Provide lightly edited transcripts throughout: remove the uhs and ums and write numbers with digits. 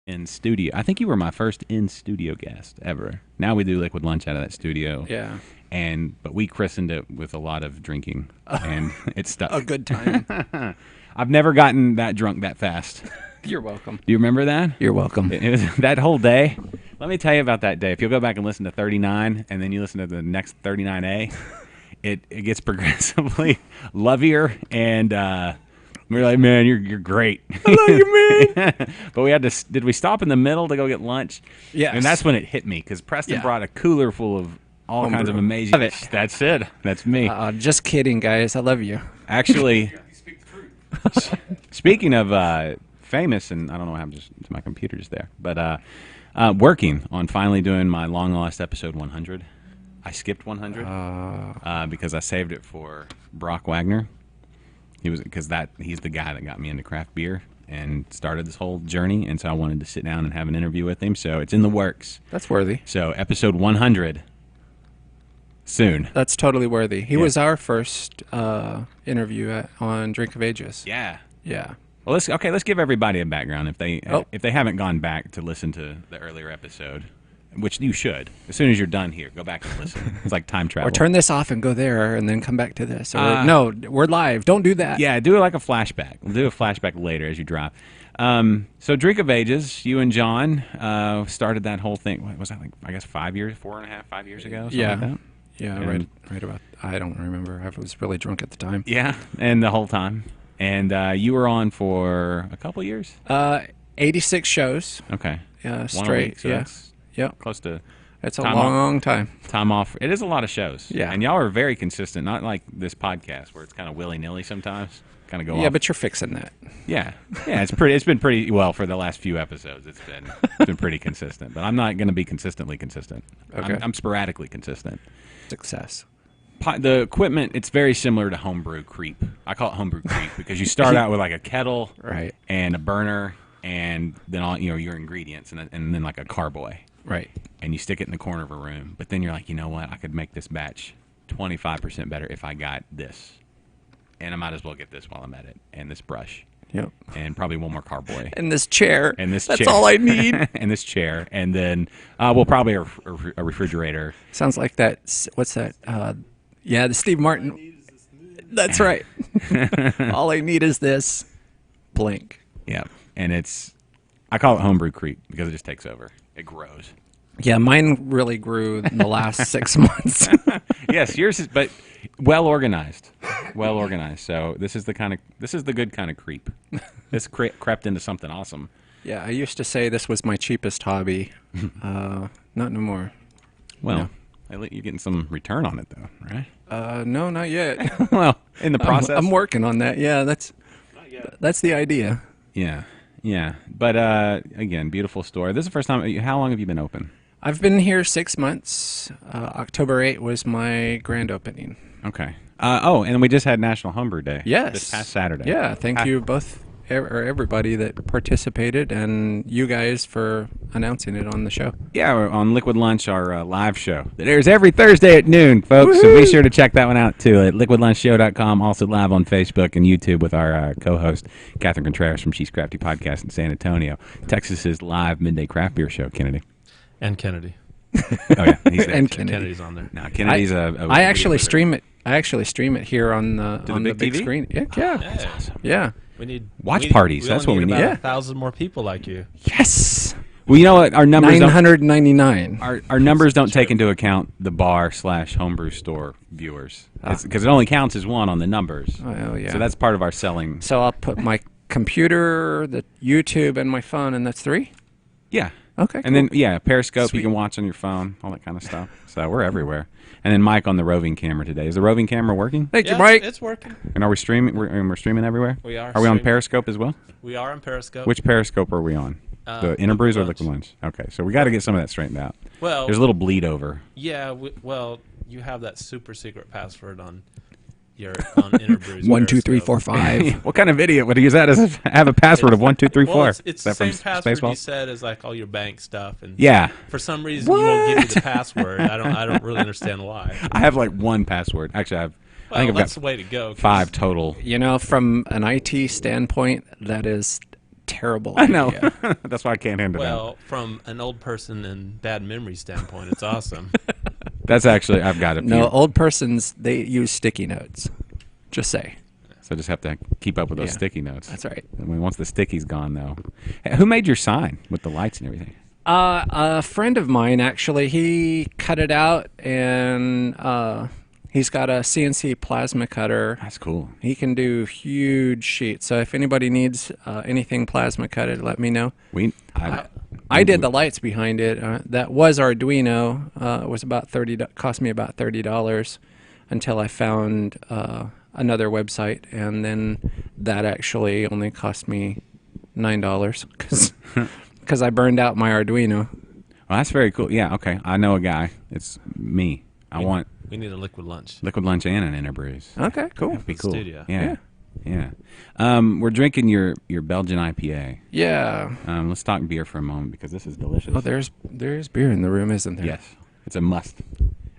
in studio. I think you were my first in studio guest ever. Now we do Liquid Lunch out of that studio. Yeah. But we christened it with a lot of drinking, and it stuck. A good time. I've never gotten that drunk that fast. You're welcome. Do you remember that? You're welcome. It was that whole day. Let me tell you about that day. If you'll go back and listen to 39, and then you listen to the next 39A, it gets progressively lovier, and we're like, man, you're great. I love you, man. But we had to. Did we stop in the middle to go get lunch? Yes. And that's when it hit me because Preston brought a cooler full of all kinds of amazing. Love it. That's it. That's me. Just kidding, guys. I love you. Actually, speaking of famous, and I don't know what happened just to my computer just there, but working on finally doing my long lost episode 100. I skipped 100 because I saved it for Brock Wagner. He's the guy that got me into craft beer and started this whole journey, and so I wanted to sit down and have an interview with him. So it's in the works. That's worthy. So episode 100 soon. That's totally worthy. He was our first interview on Drink of Ages. Yeah. Yeah. Well, let's give everybody a background if they haven't gone back to listen to the earlier episode, which you should. As soon as you're done here, go back and listen. It's like time travel. Or turn this off and go there and then come back to this. Or no, we're live. Don't do that. Yeah, do it like a flashback. We'll do a flashback later as you drive. So Drink of Ages, you and John started that whole thing. What was that, like, I guess 5 years, 4.5, 5 years ago? Yeah. Like that? Yeah, right about. I don't remember. I was really drunk at the time. Yeah, and the whole time. And you were on for a couple years? 86 shows. Okay. Yeah, One a straight. week, so Yeah. that's Yep. close to It's a time long time. time off. It is a lot of shows. Yeah. And y'all are very consistent, not like this podcast where it's kind of willy-nilly sometimes. Kind of go Yeah, off. but you're fixing that. Yeah. Yeah, it's been pretty well for the last few episodes. It's been pretty consistent, but I'm not going to be consistently consistent. Okay. I'm sporadically consistent. Success. The equipment, it's very similar to homebrew creep. I call it homebrew creep because you start out with like a kettle Right. and a burner and then all your ingredients and then like a carboy. Right. And you stick it in the corner of a room. But then you're like, you know what? I could make this batch 25% better if I got this. And I might as well get this while I'm at it. And this brush. Yep. And probably one more carboy. And this chair. And this That's chair. all I need. And this chair. And then, well, probably a refrigerator. Sounds like that. What's that? Yeah, the Steve Martin. That's right. All I need is this. Blank. Yeah. And I call it homebrew creep because it just takes over. It grows. Yeah, mine really grew in the last 6 months. Yes, yours is, but well organized. Well organized. So this is the good kind of creep. This crept into something awesome. Yeah, I used to say this was my cheapest hobby. Not no more. Well, you're getting some return on it though, right? No, not yet. Well, in the process. I'm working on that. Yeah, that's the idea. Yeah. Yeah. But again, beautiful store. This is the first time. How long have you been open? I've been here 6 months. October 8th was my grand opening. Okay. And we just had National Homebrew Day. Yes. This past Saturday. Yeah, thank you both, or everybody that participated, and you guys for announcing it on the show. Yeah, we're on Liquid Lunch, our live show that airs every Thursday at noon, folks. So be sure to check that one out, too, at liquidlunchshow.com. Also live on Facebook and YouTube with our co-host, Catherine Contreras from She's Crafty Podcast in San Antonio. Texas's live midday craft beer show, Kennedy. And Kennedy. Oh, yeah. He's there. And too. Kennedy's on there. No, Kennedy's I actually stream it. I actually stream it here on the big TV? screen. Yeah, That's awesome. yeah. We need Watch parties. We That's only what we need. need. About Yeah. 1,000 more people like you. Yes. Well, you know what? Our numbers 999. Our numbers don't take into account the bar/homebrew store viewers because it only counts as one on the numbers. Oh yeah. So that's part of our selling. So I'll put my computer, the YouTube, and my phone, and that's 3. Yeah. Okay. And then, Periscope Sweet. you can watch on your phone, all that kind of stuff. So we're everywhere. And then Mike on the roving camera today. Is the roving camera working? Thank you, Yeah, Mike. it's working. And are we streaming? We're streaming everywhere? We are Are we on streaming. Periscope as well? We are on Periscope. Which Periscope are we on? The Interbrews or Lunch. Liquid Lunch? Okay, so we got to get some of that straightened out. Well, There's a little bleed over. yeah. Well, you have that super secret password on Interbrews. 1, 2, 3, Periscope. 4, 5. What kind of idiot would use that as have a password of 1, 2, 3, 4? Well, it's Is the that from same password Spaceballs? you said as like all your bank stuff, and Yeah. for some reason you won't give me the password. I don't really understand why. I have like one password. Actually, I think Well, I've that's got the way to go. 'cause 5 total. You know, from an IT standpoint, that is terrible I know. idea. That's why I can't handle Well, from an old person and bad memory standpoint, it's awesome. that. That's actually, I've got a few. No, old persons, they use sticky notes. Just say. So I just have to keep up with those Yeah. sticky notes. That's right. I mean, once the sticky's gone, though. Hey, who made your sign with the lights and everything? A friend of mine, actually, he cut it out, and he's got a CNC plasma cutter. That's cool. He can do huge sheets. So if anybody needs anything plasma cutted, let me know. I did the lights behind it. That was Arduino. It was about cost me about $30 until I found another website, and then that actually only cost me $9 because I burned out my Arduino. Well, that's very cool. Yeah, okay. I know a guy. It's me. I want We need a liquid lunch. liquid lunch and an Interbrews. Okay, cool. That'd be cool. Studio. Yeah. Yeah. We're drinking your Belgian IPA. Yeah. Let's talk beer for a moment because this is delicious. Oh, there's beer in the room, isn't there? Yes. It's a must.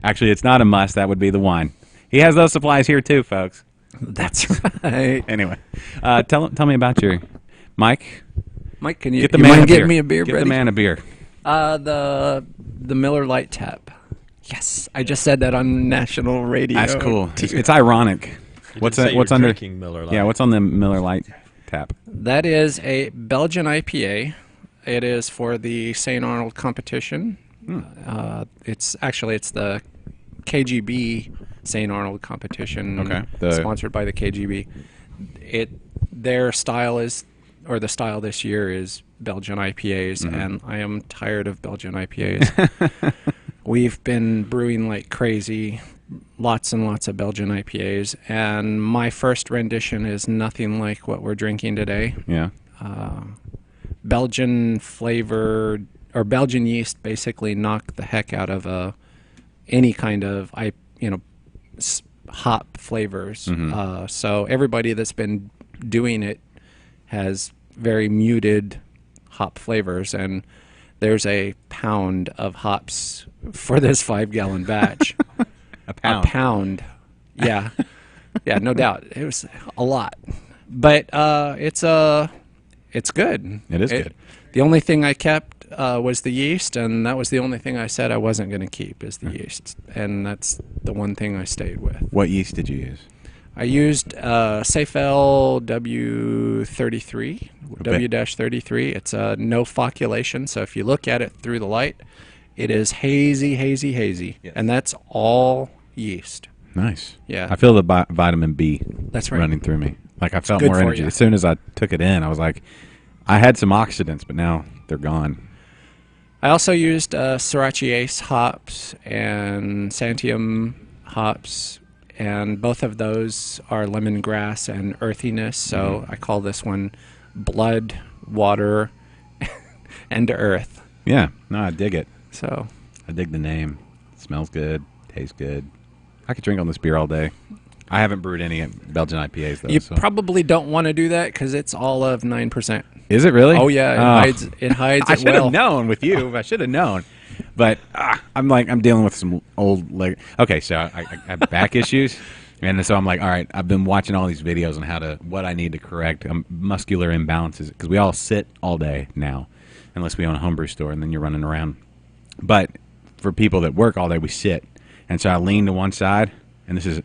Actually, it's not a must. That would be the wine. He has those supplies here too, folks. That's right. Anyway, tell me about your Mike. Mike, can you Get the you man mind a getting beer. me a beer, Get buddy? the man a beer. The Miller Lite Tap. Yes, I just said that on national radio. That's cool. It's ironic. You What's didn't say what's you're under? drinking Miller Lite. Yeah, what's on the Miller Lite tap? That is a Belgian IPA. It is for the St. Arnold competition. It's the KGB St. Arnold competition. Okay. Sponsored by the KGB. Their style is, or the style this year is Belgian IPAs, and I am tired of Belgian IPAs. We've been brewing like crazy, lots and lots of Belgian IPAs, and my first rendition is nothing like what we're drinking today. Yeah. Belgian flavor or Belgian yeast basically knock the heck out of any kind of hop flavors. So everybody that's been doing it has very muted hop flavors, and there's a pound of hops for this 5-gallon batch. A pound. A pound. Yeah. Yeah, no doubt. It was a lot. But it's good. It is good. The only thing I kept was the yeast, and that was the only thing I said I wasn't going to keep is the yeast. And that's the one thing I stayed with. What yeast did you use? I used Safel W33, W-33. It's a no flocculation, so if you look at it through the light, it is hazy. Yes. And that's all yeast. Nice. Yeah. I feel the vitamin B That's right. running through me. Like I felt good more for energy. you. As soon as I took it in, I was like, I had some oxidants, but now they're gone. I also used Sriracha Ace hops and Santium hops, and both of those are lemongrass and earthiness, so I call this one blood, water, and earth. Yeah. No, I dig it. So I dig the name. It smells good. Tastes good. I could drink on this beer all day. I haven't brewed any Belgian IPAs though. you so. probably don't want to do that because it's all of 9%. Is it really? Oh yeah, it hides I it should well. have known with you. I should have known. But I'm dealing with some old leg. Okay, so I have back issues, and so I'm like, all right. I've been watching all these videos on what I need to correct muscular imbalances because we all sit all day now, unless we own a homebrew store, and then you're running around. But for people that work all day, we sit, and so I lean to one side, and this is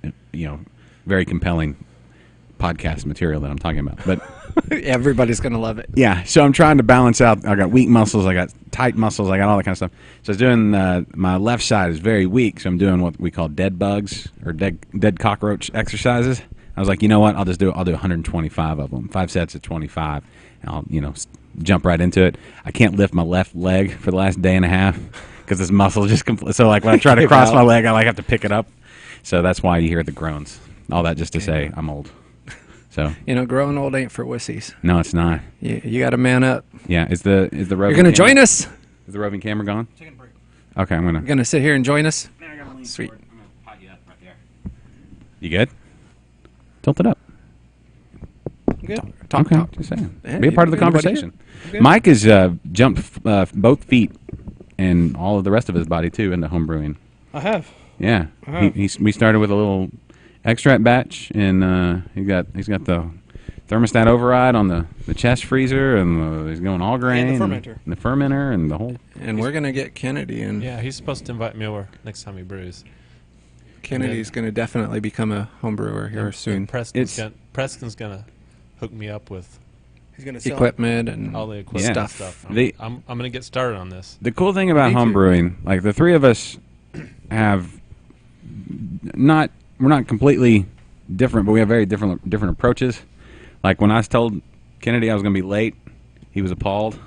very compelling podcast material that I'm talking about, but. Everybody's gonna love it. Yeah, so I'm trying to balance out. I got weak muscles, I got tight muscles, I got all that kind of stuff. So I was doing my left side is very weak, so I'm doing what we call dead bugs or dead cockroach exercises. I was like, you know what? I'll do 125 of them, 5 sets of 25, and I'll jump right into it. I can't lift my left leg for the last day and a half because this muscle just so like when I try to cross my leg, I have to pick it up. So that's why you hear the groans. All that just to say I'm old. So growing old ain't for wussies. no, it's not. You got to man up. Yeah, is the roving You're gonna camera- join us. Is the roving camera gone? Okay, I'm gonna. You're gonna sit here and join us. Sweet. I'm gonna pot you up right there. You good? Tilt it up. Good. Okay, Talk. just saying. Yeah, Be a part of the everybody conversation. good. Mike has jumped both feet and all of the rest of his body too into home brewing. I have. Yeah, we started with a little extract batch, and he's got the thermostat override on the chest freezer, and he's going all grain. And the fermenter. And the fermenter and the whole. And we're going to get Kennedy. And Yeah, he's supposed to invite me over next time he brews. Kennedy's going to definitely become a home brewer here soon. And Preston's gonna hook me up with He's going to sell Equipment and all the equipment Yeah. and stuff. The- I'm gonna get started on this. The cool thing about Me home too. brewing, like the three of us have we're not completely different, but we have very different approaches. Like when I was told Kennedy I was going to be late, he was appalled.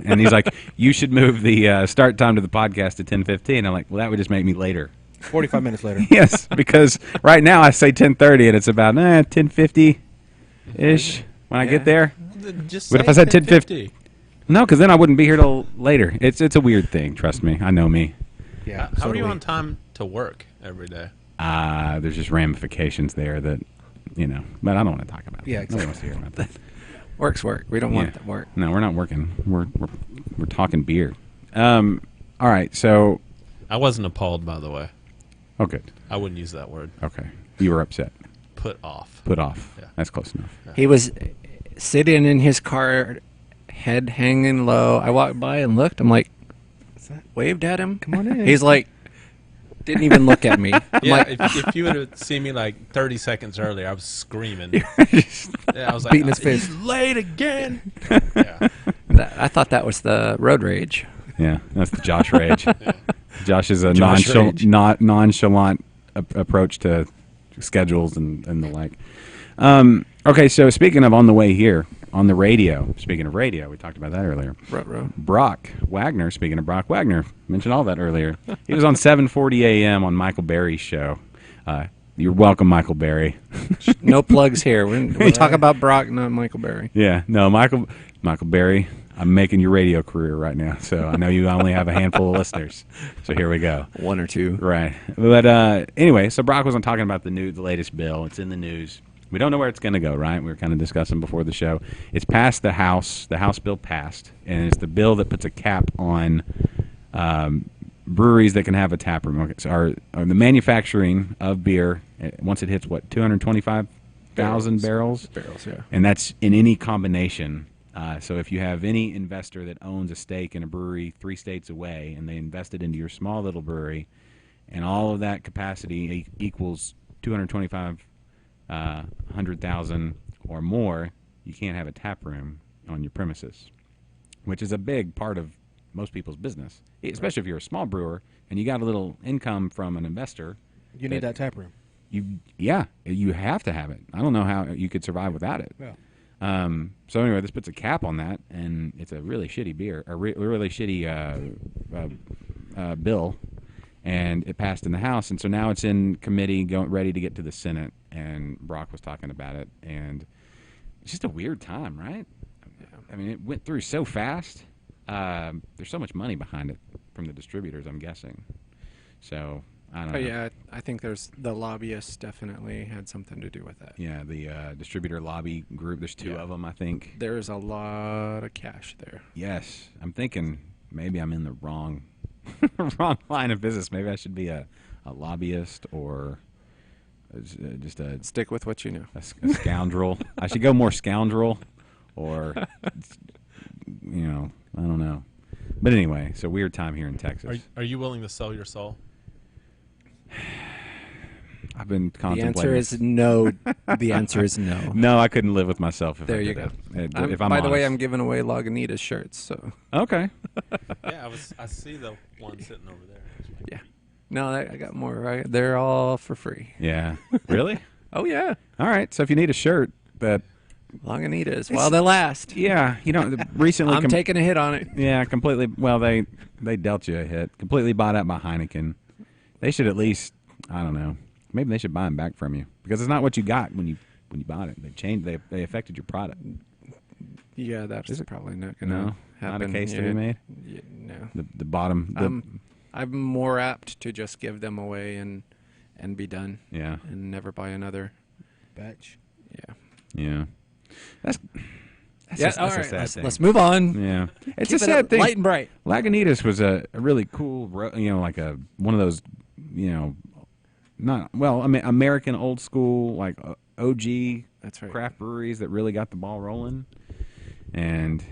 And he's like, "You should move the start time to the podcast to 10:15." I'm like, "Well, that would just make me later." 45 minutes later. Yes, because right now I say 10:30 and it's about 10:50 ish when I get there. Just But if say I said 10:50. No, because then I wouldn't be here till later. It's a weird thing. Trust me, I know me. Yeah. How so are do you we. on time to work every day? There's just ramifications there that, but I don't want to talk about. Yeah, that. Nobody wants to hear about that. work's work. We don't want that work. No, we're not working. We're talking beer. All right, so I wasn't appalled, by the way. oh, good. I wouldn't use that word. Okay, you were upset. Put off. Put off. Yeah. That's close enough. He was sitting in his car, head hanging low. I walked by and looked. I'm like, waved at him. Come on in. He's like, didn't even look at me. I'm Yeah, like, if you would have seen me like 30 seconds earlier, I was screaming. Yeah, I was like, Beating his fist. He's late again. Yeah. I thought that was the road rage. Yeah, that's the Josh rage. Yeah. Josh is a Josh rage. nonchalant approach to schedules and the like. Okay, so speaking of on the way here, on the radio, speaking of radio, we talked about that earlier. Ruh-roh. Brock Wagner, speaking of Brock Wagner, mentioned all that earlier. He was on 7:40 a.m. on Michael Berry's show. You're welcome, Michael Berry. No plugs here. We talk about Brock, not Michael Berry. Yeah, no, Michael Berry, I'm making your radio career right now, so I know you only have a handful of listeners. So here we go. One or two. Right. But anyway, so Brock wasn't talking about the latest bill. It's in the news. We don't know where it's going to go, right? We were kind of discussing before the show. It's passed the House. The House bill passed, and it's the bill that puts a cap on breweries that can have a tap room. Okay, so the manufacturing of beer, once it hits, 225,000 barrels? Barrels, yeah. And that's in any combination. So if you have any investor that owns a stake in a brewery 3 states away and they invested into your small little brewery and all of that capacity equals 100,000 or more, you can't have a tap room on your premises, which is a big part of most people's business, especially if you're a small brewer and you got a little income from an investor. You need that tap room. You have to have it. I don't know how you could survive without it. Yeah. So anyway, this puts a cap on that, and it's a really shitty beer, a really shitty bill, and it passed in the House, and so now it's in committee, ready to get to the Senate, and Brock was talking about it, and it's just a weird time, right? I mean, it went through so fast. There's so much money behind it from the distributors, I'm guessing. So I don't know. Yeah, I think the lobbyists definitely had something to do with that. Yeah, the distributor lobby group. There's 2 of them, I think. There's a lot of cash there. Yes, I'm thinking maybe I'm in the wrong line of business. Maybe I should be a lobbyist or just a Stick with what you know. a scoundrel. I should go more scoundrel, or I don't know. But anyway, it's a weird time here in Texas. Are you willing to sell your soul? I've been The contemplating. answer is no. The answer is no. no. I couldn't live with myself if There I you did go. it. I'm- If I'm by the way, honest. I'm giving away Lagunitas shirts. So okay. Yeah, I see the one sitting over there. yeah, no, I got more. Right, they're all for free. Yeah. Really? Oh yeah, All right. So if you need a shirt that, Lagunitas while they last. yeah, recently. I'm taking a hit on it. Yeah, completely. Well, they dealt you a hit. Completely bought out by Heineken. They should at least, I don't know. Maybe they should buy them back from you because it's not what you got when you bought it. They changed. They affected your product. Yeah, that's probably not No, gonna happen. not a case to yeah, be made. Yeah, no, The bottom. I'm more apt to just give them away and be done Yeah. and never buy another. Batch. Yeah. Yeah. That's All a right, sad thing. let's move on. Yeah. It's Keep a it sad up thing. light and bright. Lagunitas was a really cool, like one of those, not well, American old school, like OG That's right. craft breweries that really got the ball rolling. And,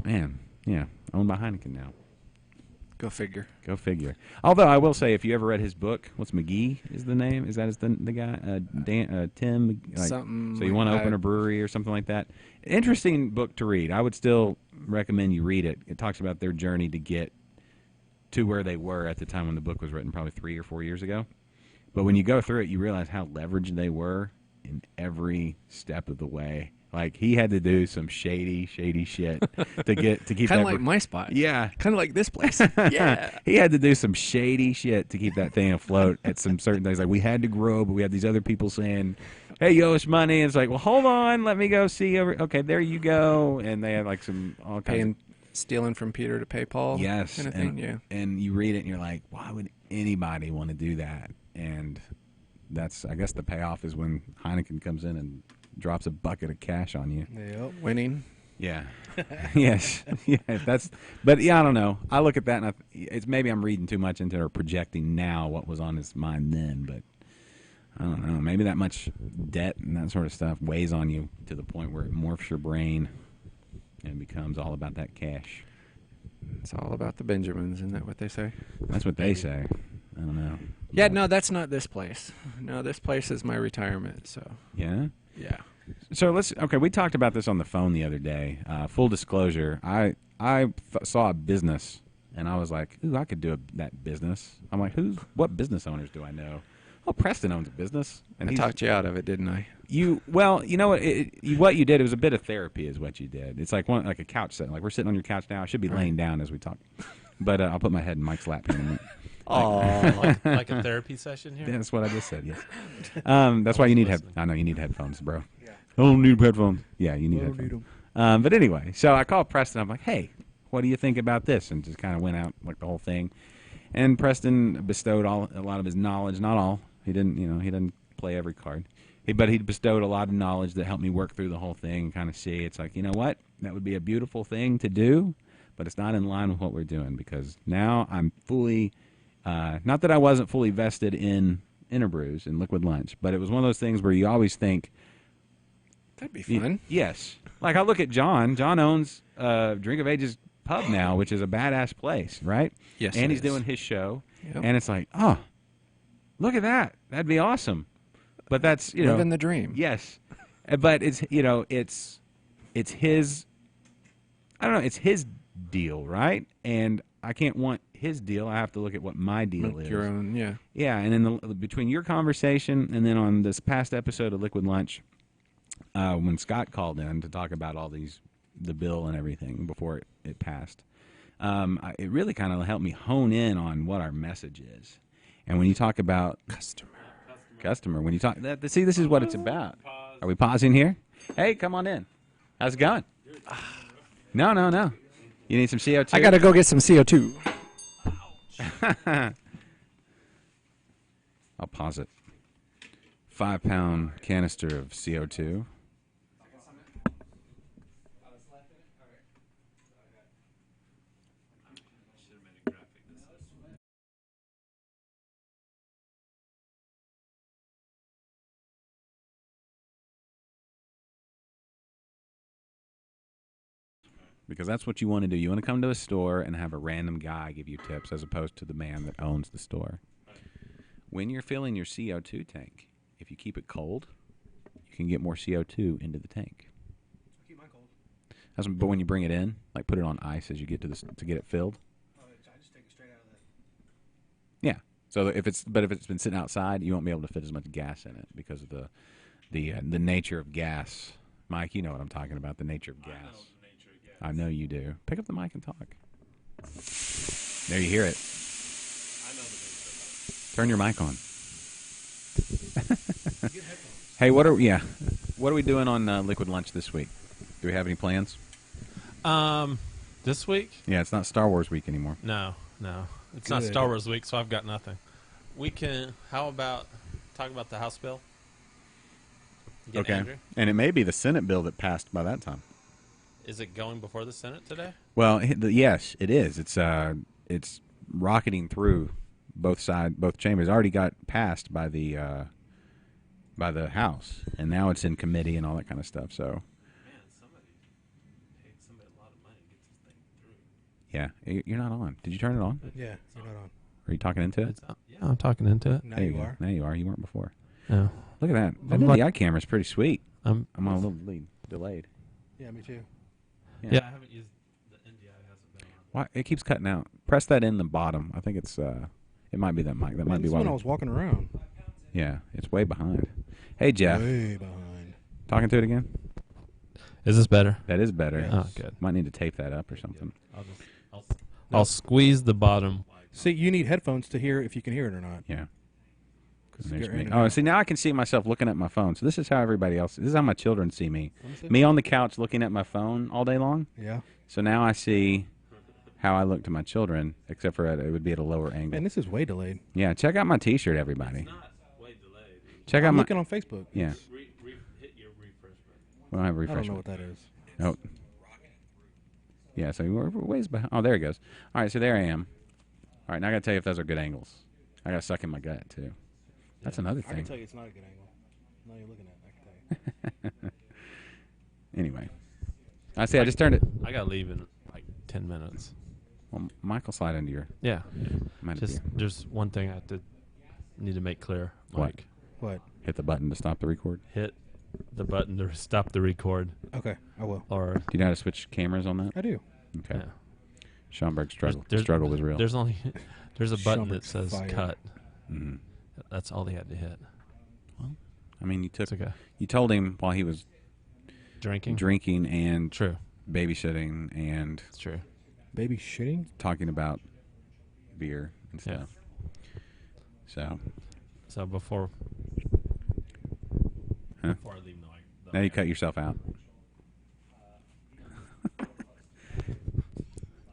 man, yeah, owned by Heineken now. Go figure. Go figure. Although I will say, if you ever read his book, what's McGee is the name? Is that the guy? Tim? Something. So you want to open a brewery or something like that? Interesting book to read. I would still recommend you read it. It talks about their journey to get to where they were at the time when the book was written, probably 3 or 4 years ago. But when you go through it, you realize how leveraged they were in every step of the way. Like, he had to do some shady shit to keep kind that. of like my spot. Yeah. Kind of like this place. Yeah. He had to do some shady shit to keep that thing afloat at some certain things. Like, we had to grow, but we had these other people saying, hey, you owe us money. And it's like, well, hold on, let me go see. Okay, there you go. And they had like some all kinds of stealing from Peter to pay Paul. Yes. Kind of thing, yeah. And you read it and you're like, why would anybody want to do that? And that's, I guess the payoff is when Heineken comes in and drops a bucket of cash on you. Yep. Winning. Yeah. Yes. Yeah. But yeah, I don't know. I look at that and it's maybe I'm reading too much into it or projecting now what was on his mind then, but I don't know. Maybe that much debt and that sort of stuff weighs on you to the point where it morphs your brain and becomes all about that cash. It's all about the Benjamins, isn't that what they say? That's what they say. I don't know. Yeah, no, that's not this place. No, this place is my retirement, so. Yeah? Yeah. So we talked about this on the phone the other day. Full disclosure, I saw a business, and I was like, ooh, I could do that business. I'm like, what business owners do I know? Oh, Preston owns a business. And I talked you out of it, didn't I? Well, you know what? What you did, it was a bit of therapy is what you did. It's like a couch setting. Like, we're sitting on your couch now. I should be laying down as we talk. But I'll put my head in Mike's lap here in a minute. Oh, like a therapy session here? That's what I just said, yes. That's why you need I know you need headphones, bro. Yeah. I don't need headphones. Yeah, you need headphones. But anyway, so I called Preston. I'm like, hey, what do you think about this? And just kind of went out like the whole thing. And Preston bestowed a lot of his knowledge. Not all. He didn't play every card. But he bestowed a lot of knowledge that helped me work through the whole thing and kind of see. It's like, you know what? That would be a beautiful thing to do, but it's not in line with what we're doing because now I'm fully, not that I wasn't fully vested in Interbrews and Liquid Lunch, but it was one of those things where you always think, that'd be fun. Yes. Like I look at John. John owns Drink of Ages Pub now, which is a badass place, right? Yes. And he's doing his show. Yep. And it's like, oh, look at that. That'd be awesome. But that's, living the dream. Yes. But it's, it's his, I don't know, it's his deal, right? And I can't want his deal. I have to look at what my deal is. Your own, yeah. Yeah, and then between your conversation and then on this past episode of Liquid Lunch, when Scott called in to talk about all the bill and everything before it passed, it really kind of helped me hone in on what our message is. And when you talk about customer, when you talk, see, this is what it's about. Are we pausing here? Hey, come on in. How's it going? No. You need some CO2? I got to go get some CO2. I'll pause it. 5-pound canister of CO2. Because that's what you want to do. You want to come to a store and have a random guy give you tips as opposed to the man that owns the store. When you're filling your CO2 tank, if you keep it cold, you can get more CO2 into the tank. Keep mine cold. But when you bring it in, like put it on ice as you get to get it filled. I just take it straight out of the... Yeah. So if it's been sitting outside, you won't be able to fit as much gas in it because of the nature of gas. Mike, you know what I'm talking about, the nature of gas. I know you do. Pick up the mic and talk. There you hear it. I know the things Turn your mic on. Hey, what are we doing on Liquid Lunch this week? Do we have any plans? This week? Yeah, it's not Star Wars week anymore. No. It's not Star Wars week, so I've got nothing. We can. How about talk about the House bill? Get Andrew? And it may be the Senate bill that passed by that time. Is it going before the Senate today? Well, yes, it is. It's rocketing through both chambers. It already got passed by the by the House, and now it's in committee and all that kind of stuff. So, Man, somebody paid somebody a lot of money to get this thing through. yeah, you're not on. Did you turn it on? Yeah, you're not on. Are you talking into it? Yeah, I'm talking into it. Now There you go. are. Now you are. You weren't before. Yeah. Look at that. That I'm like- NDI camera's pretty sweet. I'm I'm on a little delayed. Yeah, me too. yeah. I haven't used the NDI. Hasn't been on. Why it keeps cutting out? Press that in the bottom. I think it's it might be that mic. That Man, might be this why. one I was walking around. Yeah, it's way behind. Hey Jeff, Way behind. talking to it again. Is this better? That is better. Yes. Oh, good. Might need to tape that up or something. I'll squeeze the bottom. See, you need headphones to hear if you can hear it or not. Yeah. 'Cause And there's you're me. in and Oh, out. see now I can see myself looking at my phone. So this is how everybody else. This is how my children see me. Let me see. Me on the couch looking at my phone all day long. Yeah. So now I see how I look to my children, except for it would be at a lower angle. Man, this is way delayed. Yeah, check out my T-shirt, everybody. Not way delayed. Check out I'm my. looking on Facebook. Yeah, Hit your refresh button. we don't have a I don't refresh. know button. what that is. Oh. Yeah, so we're ways behind. Oh, there it goes. All right, so there I am. All right, now I got to tell you if those are good angles. I got to suck in my gut, too. That's another I can thing. tell you it's not a good angle. Now you're looking at it. I can tell you. Anyway. I see, I just turned it. I gotta leave in like 10 minutes. Well, Michael, slide into your. Yeah. Might Just be- there's one thing I need to make clear. What? Mike, What? hit the button to stop the record. hit the button to stop the record, Okay, I will. or Do you know how to switch cameras on that? I do. Okay. yeah. Schomburg's struggle. There's- struggle was real. There's only there's a button that Schomburg's says fire. cut. Mhm. That's all he had to hit. I mean, you took. It's okay. You told him while he was Drinking. drinking and True. babysitting and It's true. Baby shitting? talking about beer and Yeah. stuff. So So before Huh? before I leave, now you cut yourself out.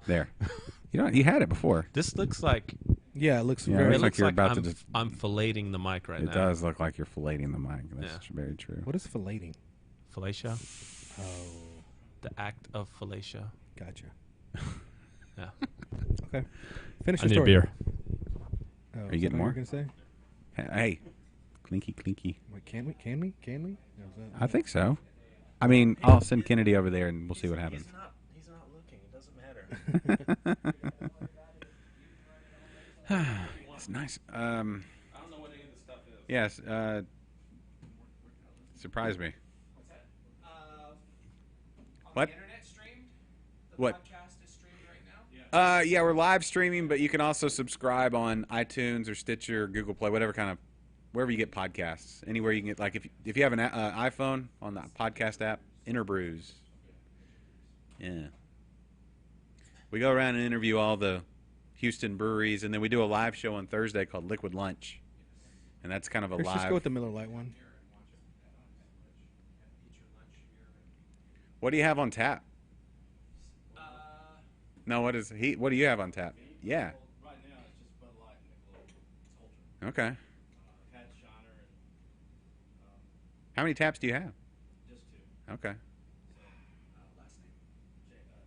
There. You know, you had it before. this looks like Yeah, it looks Yeah, very. looks like you're about to I'm, just- I'm filleting the mic right It now. does look like you're filleting the mic. That's Yeah. very true. What is filleting? Fellatio. Oh, The act of fellatio. gotcha. Yeah. Okay. Finish I the need a story. beer. Oh, Are you is getting that more? what you were gonna say? Hey, clinky, clinky. Wait, can we? Can we? Can we? No, is that- I think so. I mean, I'll send Kennedy over there and we'll see what happens. He's not looking. It doesn't matter. It's nice. I don't know what any of the stuff is. Yes. Surprise me. What? Internet streamed. The What? podcast is streamed right now. Yeah, we're live streaming, but you can also subscribe on iTunes or Stitcher, or Google Play, whatever kind of, wherever you get podcasts. Anywhere you can get, like if you have an iPhone on the podcast app, Interbrews. Yeah. We go around and interview all the Houston breweries, and then we do a live show on Thursday called Liquid Lunch, and that's kind of a Let's live. just go with the Miller Lite one. What do you have on tap? No, what is he? What do you have on tap? Yeah. Right now, it's just Bud Light and Michelob Ultra. Okay. I've had Shiner and How many taps do you have? just two. Okay. Last name? Salmon.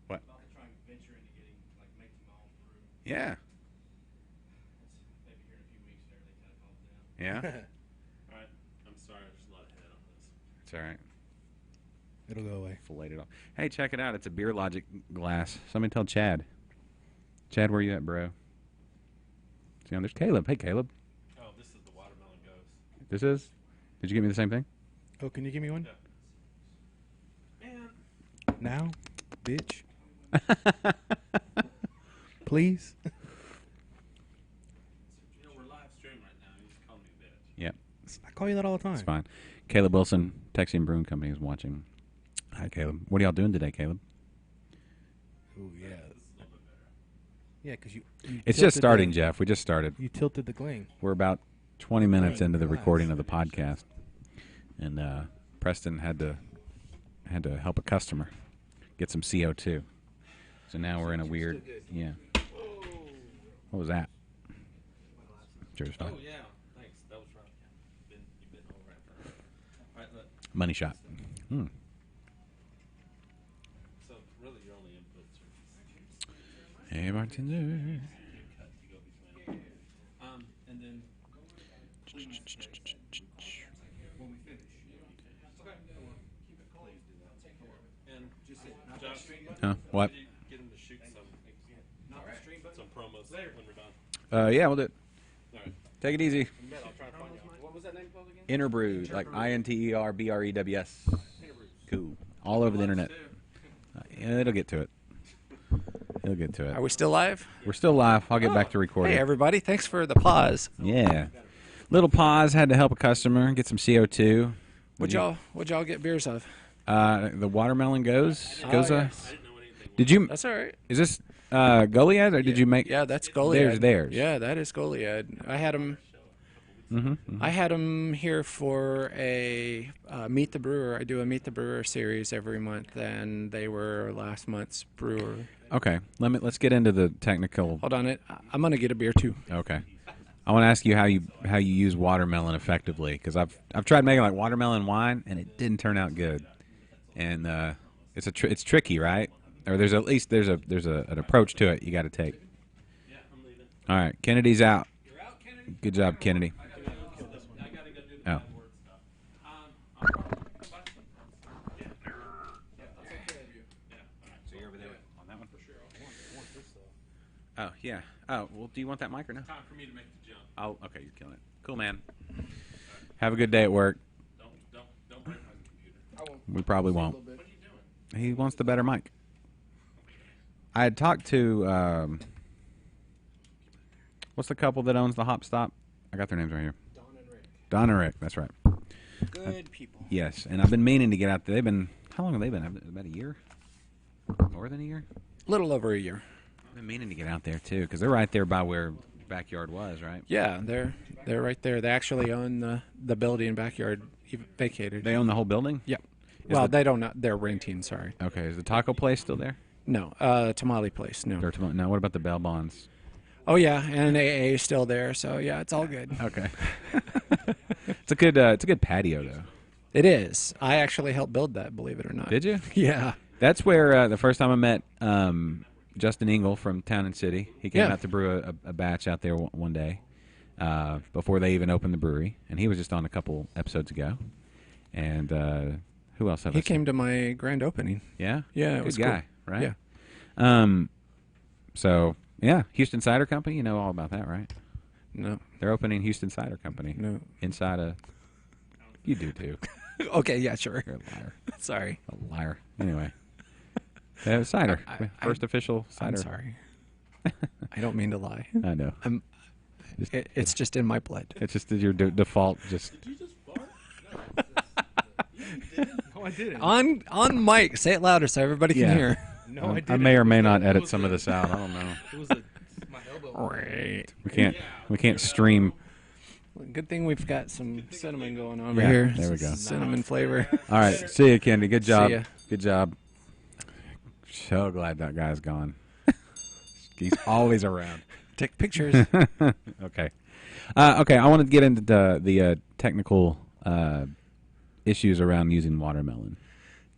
What? About to try and venture into getting, making my own brew. Yeah. Maybe here in a few weeks and everything kind of calms down. Yeah. All right. I'm sorry. There's a lot of head on this. It's all right. It'll go away. Filleted off. Hey, check it out. It's a Beer Logic glass. Somebody tell Chad. Chad, where you at, bro? See, there's Caleb. Hey, Caleb. Oh, this is the watermelon ghost. This is? Did you give me the same thing? Oh, can you give me one? Yeah. Man. Now, bitch. Please. You know, we're live streaming right now. You just call me a bitch. Yep. I call you that all the time. It's fine. Caleb Wilson, Texas Brewing Company, is watching. Hi, Caleb. What are y'all doing today, Caleb? Ooh, yeah. This is a little bit better. Yeah, because you It's tilted just starting, the- Jeff. We just started. You tilted the gling. We're about 20 minutes Right, into the relax. recording of the podcast, and Preston had to help a customer get some CO2. So now we're in a weird, yeah. What was that? Sure, it's fine. Oh, yeah. Thanks. That was right. You've been over it. All right, look. Money shot. Hmm. So, really, your only inputs are Hey, bartender. cut. You go between them. And then Huh? What? Get him to shoot some promos when we're done. Yeah, we'll do it. All right. Take it easy. I'll try to find you. What was that name called again? Interbrews, like INTERBREWS. Cool. All over the internet. Yeah, it'll get to it. It'll get to it. Are we still live? We're still live. I'll get back to recording. Hey, everybody. Thanks for the pause. Yeah. Little pause. Had to help a customer get some CO2. What'd y'all get beers of? The watermelon goes. Oh, Goza. yes. Did you? That's all right. Is this Goliad or did you make? Yeah, that's Goliad. Theirs. Yeah, that is Goliad. I had them. I had them here for a Meet the Brewer. I do a Meet the Brewer series every month, and they were last month's brewer. Okay. Let's get into the technical. Hold on, I'm gonna get a beer too. Okay. I want to ask you how you use watermelon effectively, because I've tried making like watermelon wine and it didn't turn out good, and it's tricky, right? Or there's at least there's an approach to it you got to take. Yeah, I'm leaving. All right, Kennedy's out. You're out, Kennedy. Good job, Kennedy. I gotta go do the Oh. bad word stuff. So you're over there on that one for sure. Oh yeah. Oh well, do you want that mic or no? Time for me to make the jump. Oh, okay, you're killing it. Cool, man. Have a good day at work. Don't break my computer. We probably won't. What are you doing? He wants the better mic. I had talked to what's the couple that owns the Hop Stop? I got their names right here. Don and Rick. Don and Rick. That's right. Good people. Yes, and I've been meaning to get out there. They've been how long have they been? About a year? More than a year? A little over a year. I've been meaning to get out there too because they're right there by where backyard was, right? Yeah, they're right there. They actually own the building backyard vacated. They own the whole building? Yep. Is Well, the- they don't. They're renting. Sorry. Okay, is the taco place still there? No. Tamale place. No. No, what about the Bell Bonds? Oh yeah, and AA is still there. So yeah, it's all good. Okay. It's a good patio though. It is. I actually helped build that. Believe it or not. Did you? Yeah. That's where the first time I met Justin Engel from Town and City. He came Yeah. out to brew a batch out there one day before they even opened the brewery, and he was just on a couple episodes ago. And who else have I He seen? came to my grand opening. Yeah, Yeah, it good was guy, cool. right? Yeah. So yeah, Houston Cider Company. You know all about that, right? No. They're opening Houston Cider Company. No. Inside a. You do too. Okay. Yeah. Sure. You're a liar. Sorry. A liar. Anyway. They have cider. First official cider. I'm sorry. I don't mean to lie. I know. It's just in my blood. It's just your default. Just Did you just fart? No. You didn't. No, I didn't. On mic. Say it louder so everybody can Yeah. hear. No, I I didn't. may or may It was not the- edit some of this out. I don't know. It was my elbow. Right. We can't stream. Good thing we've got some cinnamon going on over Yeah, here. there we go. Cinnamon flavor. All right. See you, Candy. Good job. See ya. Good job. So glad that guy's gone. He's always around. Take pictures. Okay. Okay. I want to get into the technical issues around using watermelon.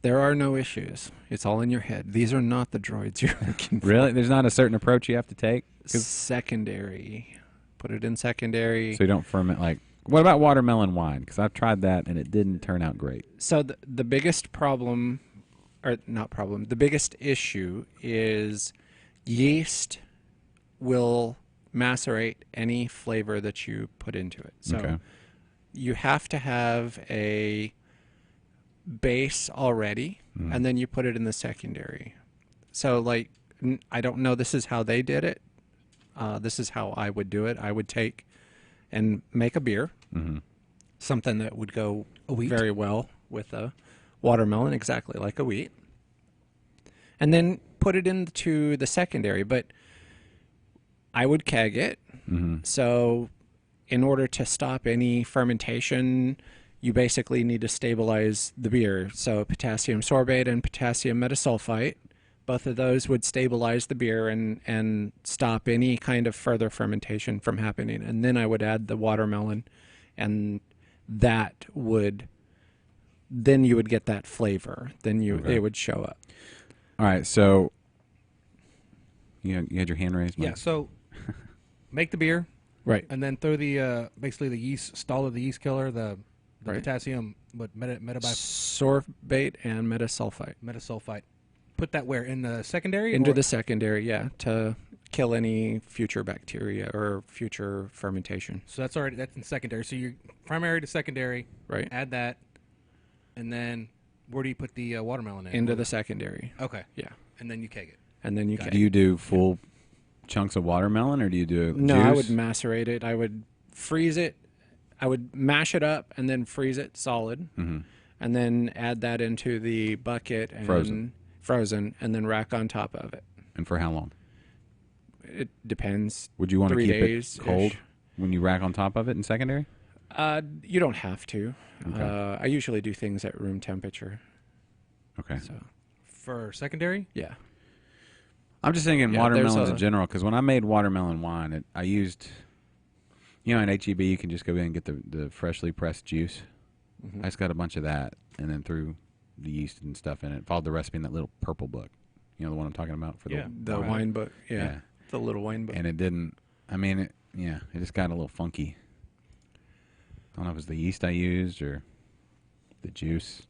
There are no issues. It's all in your head. These are not the droids you're looking for. Really? There's not a certain approach you have to take? Secondary. Put it in secondary. So you don't ferment like. What about watermelon wine? Because I've tried that and it didn't turn out great. So the biggest problem, or not problem, the biggest issue is yeast will macerate any flavor that you put into it. So Okay. you have to have a base already, and then you put it in the secondary. So like, I don't know, this is how they did it. This is how I would do it. I would take and make a beer, something that would go very well with a watermelon, exactly like a wheat, and then put it into the secondary. But I would keg it. So in order to stop any fermentation, you basically need to stabilize the beer. So potassium sorbate and potassium metasulfite, both of those would stabilize the beer and stop any kind of further fermentation from happening. And then I would add the watermelon, and then you would get that flavor. Then Okay. it would show up. All right. So you had your hand raised? Mike? Yeah, so make the beer, Right. and then throw the basically the yeast stall of the yeast killer, the Right. potassium, but Sorbate and metasulfite. metasulfite. Put that where in the secondary? Into or- the secondary, yeah, to kill any future bacteria or future fermentation. So that's in secondary. So you primary to secondary. Right. Add that, and then where do you put the watermelon in? Into the secondary. Okay. Yeah. And then you keg it. And then you Do you do full chunks of watermelon, or do you do No, juice? I would macerate it. I would freeze it. I would mash it up and then freeze it solid, and then add that into the bucket and frozen, and then rack on top of it. And for how long? It depends. Would you want to 3 keep days it cold when you rack on top of it in secondary? You don't have to. Okay. I usually do things at room temperature. Okay. So For secondary? yeah. I'm just thinking Yeah, watermelons there's in general, because when I made watermelon wine, I used, in HEB you can just go in and get the freshly pressed juice. I just got a bunch of that and then threw the yeast and stuff in it. Followed the recipe in that little purple book. You know the one I'm talking about for The wine book. Yeah. The little wine book. And it didn't. I mean, it just got a little funky. I don't know if it was the yeast I used or the juice.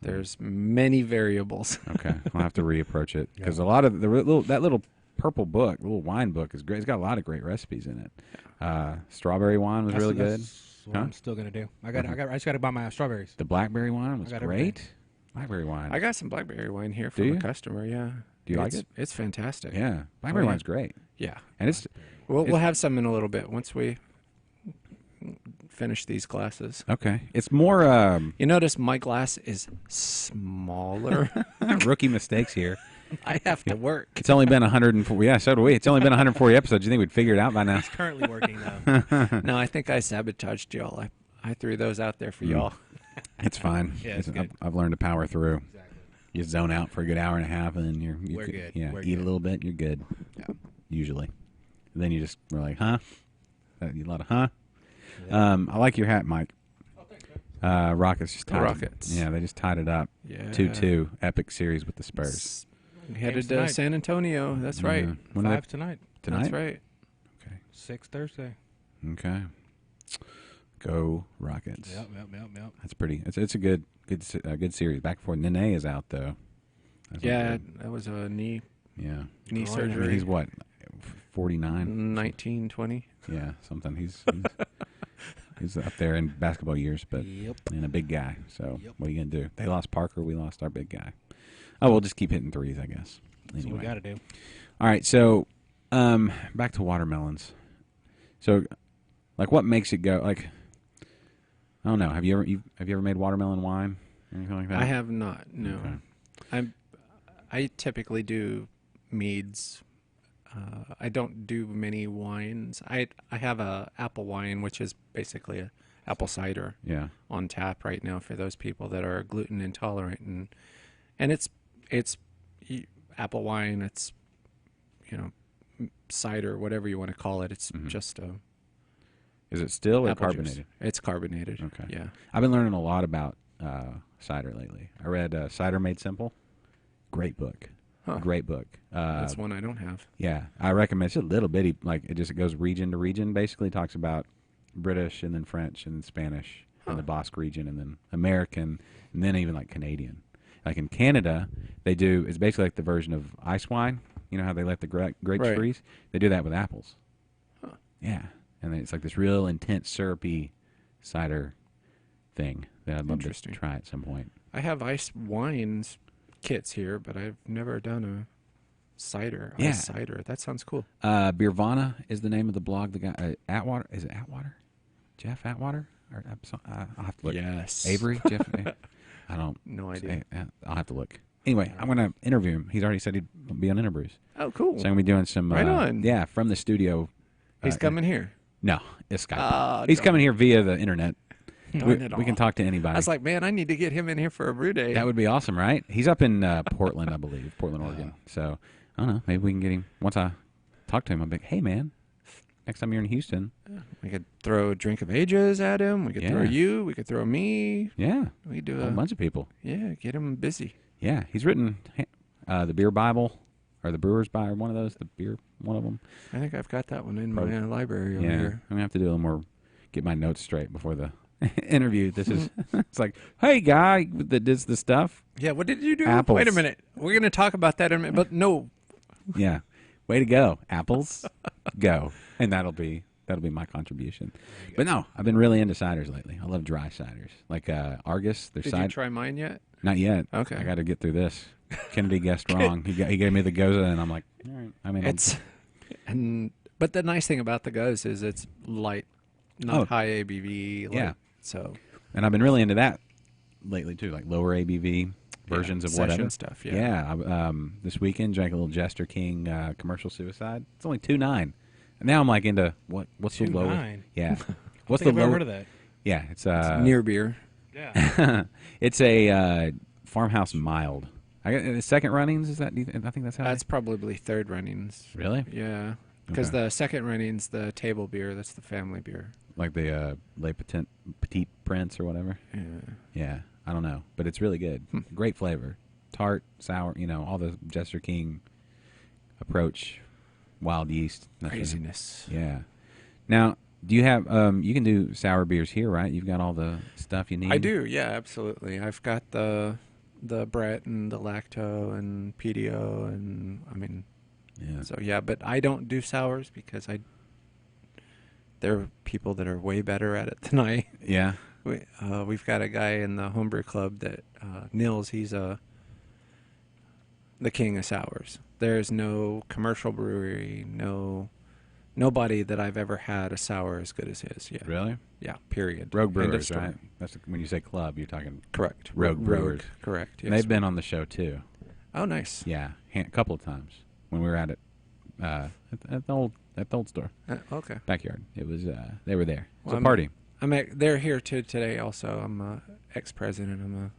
There's many variables. Okay, I'll have to reapproach it because a lot of that little purple book, little wine book, is great. It's got a lot of great recipes in it. Strawberry wine was really good. That's what I'm still gonna do. I just got to buy my strawberries. The blackberry wine was got great. everything. Blackberry wine. I got some blackberry wine here Do from you? a customer. Yeah. Do you like it? It's fantastic. Yeah, blackberry yeah. wine's great, Yeah. and it's We'll have some in a little bit once we finish these glasses. okay. It's more You notice my glass is smaller. rookie mistakes here. I have to work. It's only been 104. Yeah, so do we. It's only been 140 episodes. You think we'd figure it out by now? It's currently working though. No, I think I sabotaged y'all. I threw those out there for y'all. It's fine. Yeah, it's good. I've learned to power through. Exactly. You zone out for a good hour and a half, and then We're good. Yeah, We're eat a good. little bit, you're good. Yeah. Usually. And then you just were like, huh? A lot of huh? I like your hat, Mike. Rockets just tied Rockets. Yeah, they just tied it up. Yeah. 2-2 epic series with the Spurs. Headed to tonight. San Antonio. That's right. Yeah. When do 5 tonight. tonight? That's right. Okay. 6 Thursday. Okay. Go Rockets. Yep. That's pretty. It's a good series. Back before Nene is out though. That's not Yeah, good. that was a knee Yeah. knee Groin, I mean, surgery. he's what? 49. 19, 20. Yeah, something. He's up there in basketball years, but Yep. and a big guy. So Yep. what are you gonna do? They lost Parker. We lost our big guy. Oh, we'll just keep hitting threes, I guess. That's what we got to do. All right. So back to watermelons. So, like, what makes it go? Like, I don't know. Have you ever made watermelon wine or anything like that? I have not. No. Okay. I typically do meads. I don't do many wines. I have a apple wine, which is basically a apple cider Yeah. on tap right now for those people that are gluten intolerant, and it's apple wine. It's cider, whatever you want to call it. It's just a Is it still or apple juice. carbonated? It's carbonated. Okay. Yeah. I've been learning a lot about cider lately. I read Cider Made Simple. Great book. Huh. Great book. That's one I don't have. Yeah, I recommend. It's a little bitty, like it goes region to region. Basically, talks about British and then French and then Spanish and the Basque region and then American and then even like Canadian. Like in Canada, they do. It's basically like the version of ice wine. You know how they let the grapes Right. freeze? They do that with apples. Huh. Yeah, and then it's like this real intense syrupy cider thing that I'd love to Interesting. try at some point. I have ice wines kits here, but I've never done a cider. Yeah. Ice cider. That sounds cool. Beervana is the name of the blog. The guy Atwater, is it Atwater? Jeff Atwater? Or, I'll have to look. Yes. Avery? Jeff? I don't. No idea. I'll have to look. Anyway, I'm going to interview him. He's already said he'd be on Interbrews. Oh, cool. So I'm going to be doing some. Right on. Yeah, from the studio. He's coming here. No, it's Skype. Ah, He's darn. coming here via the internet. Darn it We can all. talk to anybody. I was like, man, I need to get him in here for a brew day. That would be awesome, right? He's up in Portland, I believe, Portland, Oregon. So I don't know. Maybe we can get him. Once I talk to him, I'll be like, hey, man, next time you're in Houston. We could throw a drink of ages at him. We could throw Yeah. you. We could throw me. Yeah, We could do a bunch of people. yeah, get him busy. Yeah, he's written the Beer Bible, or the Brewers buy one of those, the beer, one of them. I think I've got that one in Probably. my library over Yeah, here. I'm gonna have to do a little more, get my notes straight before the interview. This is it's like, hey guy that does the stuff. Yeah, what did you do? Apples. Wait a minute. We're going to talk about that in a minute. But no. Yeah, way to go, apples, go, and that'll be my contribution. But no, I've been really into ciders lately. I love dry ciders, like Argus. Their Did you try mine yet? Not yet. Okay. I got to get through this. Kennedy guessed wrong. He gave me the Goza, and I'm like, all right. I mean, But the nice thing about the Goza is it's light, not high ABV. Yeah. So. And I've been really into that lately too, like lower ABV versions of session whatever stuff. Yeah. Yeah. This weekend drank a little Jester King Commercial Suicide. It's only 2.9, and now I'm like into what's the lower? 2.9? Yeah. I What's think the I've ever lower? heard of that. Yeah, it's Near beer. Yeah. it's a farmhouse mild. I got second runnings. Is that? I think that's how. That's probably third runnings. Really? Yeah. Because Okay. the second running's the table beer. That's the family beer. Like the Le Petit Prince or whatever. Yeah. Yeah, I don't know, but it's really good. Great flavor, tart, sour. You know, all the Jester King approach, wild yeast, nothing. Craziness. Yeah. Now, do you have? You can do sour beers here, right? You've got all the stuff you need. I do. Yeah, absolutely. I've got the Brett and the Lacto and PDO and I mean. Yeah. So yeah, but I don't do sours because there are people that are way better at it than I. Yeah. We've got a guy in the homebrew club that Nils. He's the king of sours. There's no commercial brewery, nobody that I've ever had a sour as good as his. Yeah. Really? Yeah. Period. Rogue End of Brewers, story. right? That's when you say club, you're talking Correct. Rogue Brewers. Correct. And Yes. they've been on the show too. Oh, nice. Yeah, a couple of times when we were at it at the old store Okay. backyard. It was they were there. It was Well, a party. They're here too today. Also, I'm ex-president. I'm a.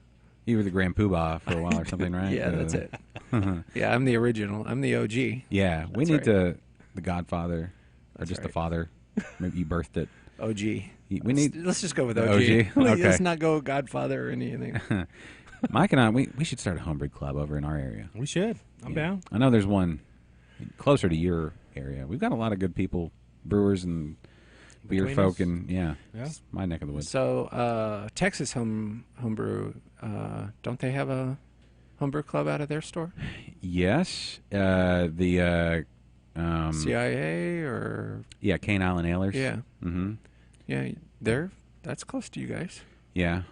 You were the Grand Poobah for a while or something, right? Yeah, that's it. Yeah, I'm the original. I'm the OG. Yeah, we That's need right. the Godfather, or That's just the right. father. Maybe you birthed it. OG. We need Let's just go with the OG. OG? Okay. Let's not go Godfather or anything. Mike and I. We should start a homebrew club over in our area. We should. I'm Yeah. down. I know there's one closer to your area. We've got a lot of good people, brewers and beer Between folk, us? and yeah, Yeah. it's my neck of the woods. So, Texas homebrew, don't they have a homebrew club out of their store? Yes, the CIA or yeah, Cane Island Ailers. yeah, Mm-hmm. yeah, that's close to you guys. Yeah,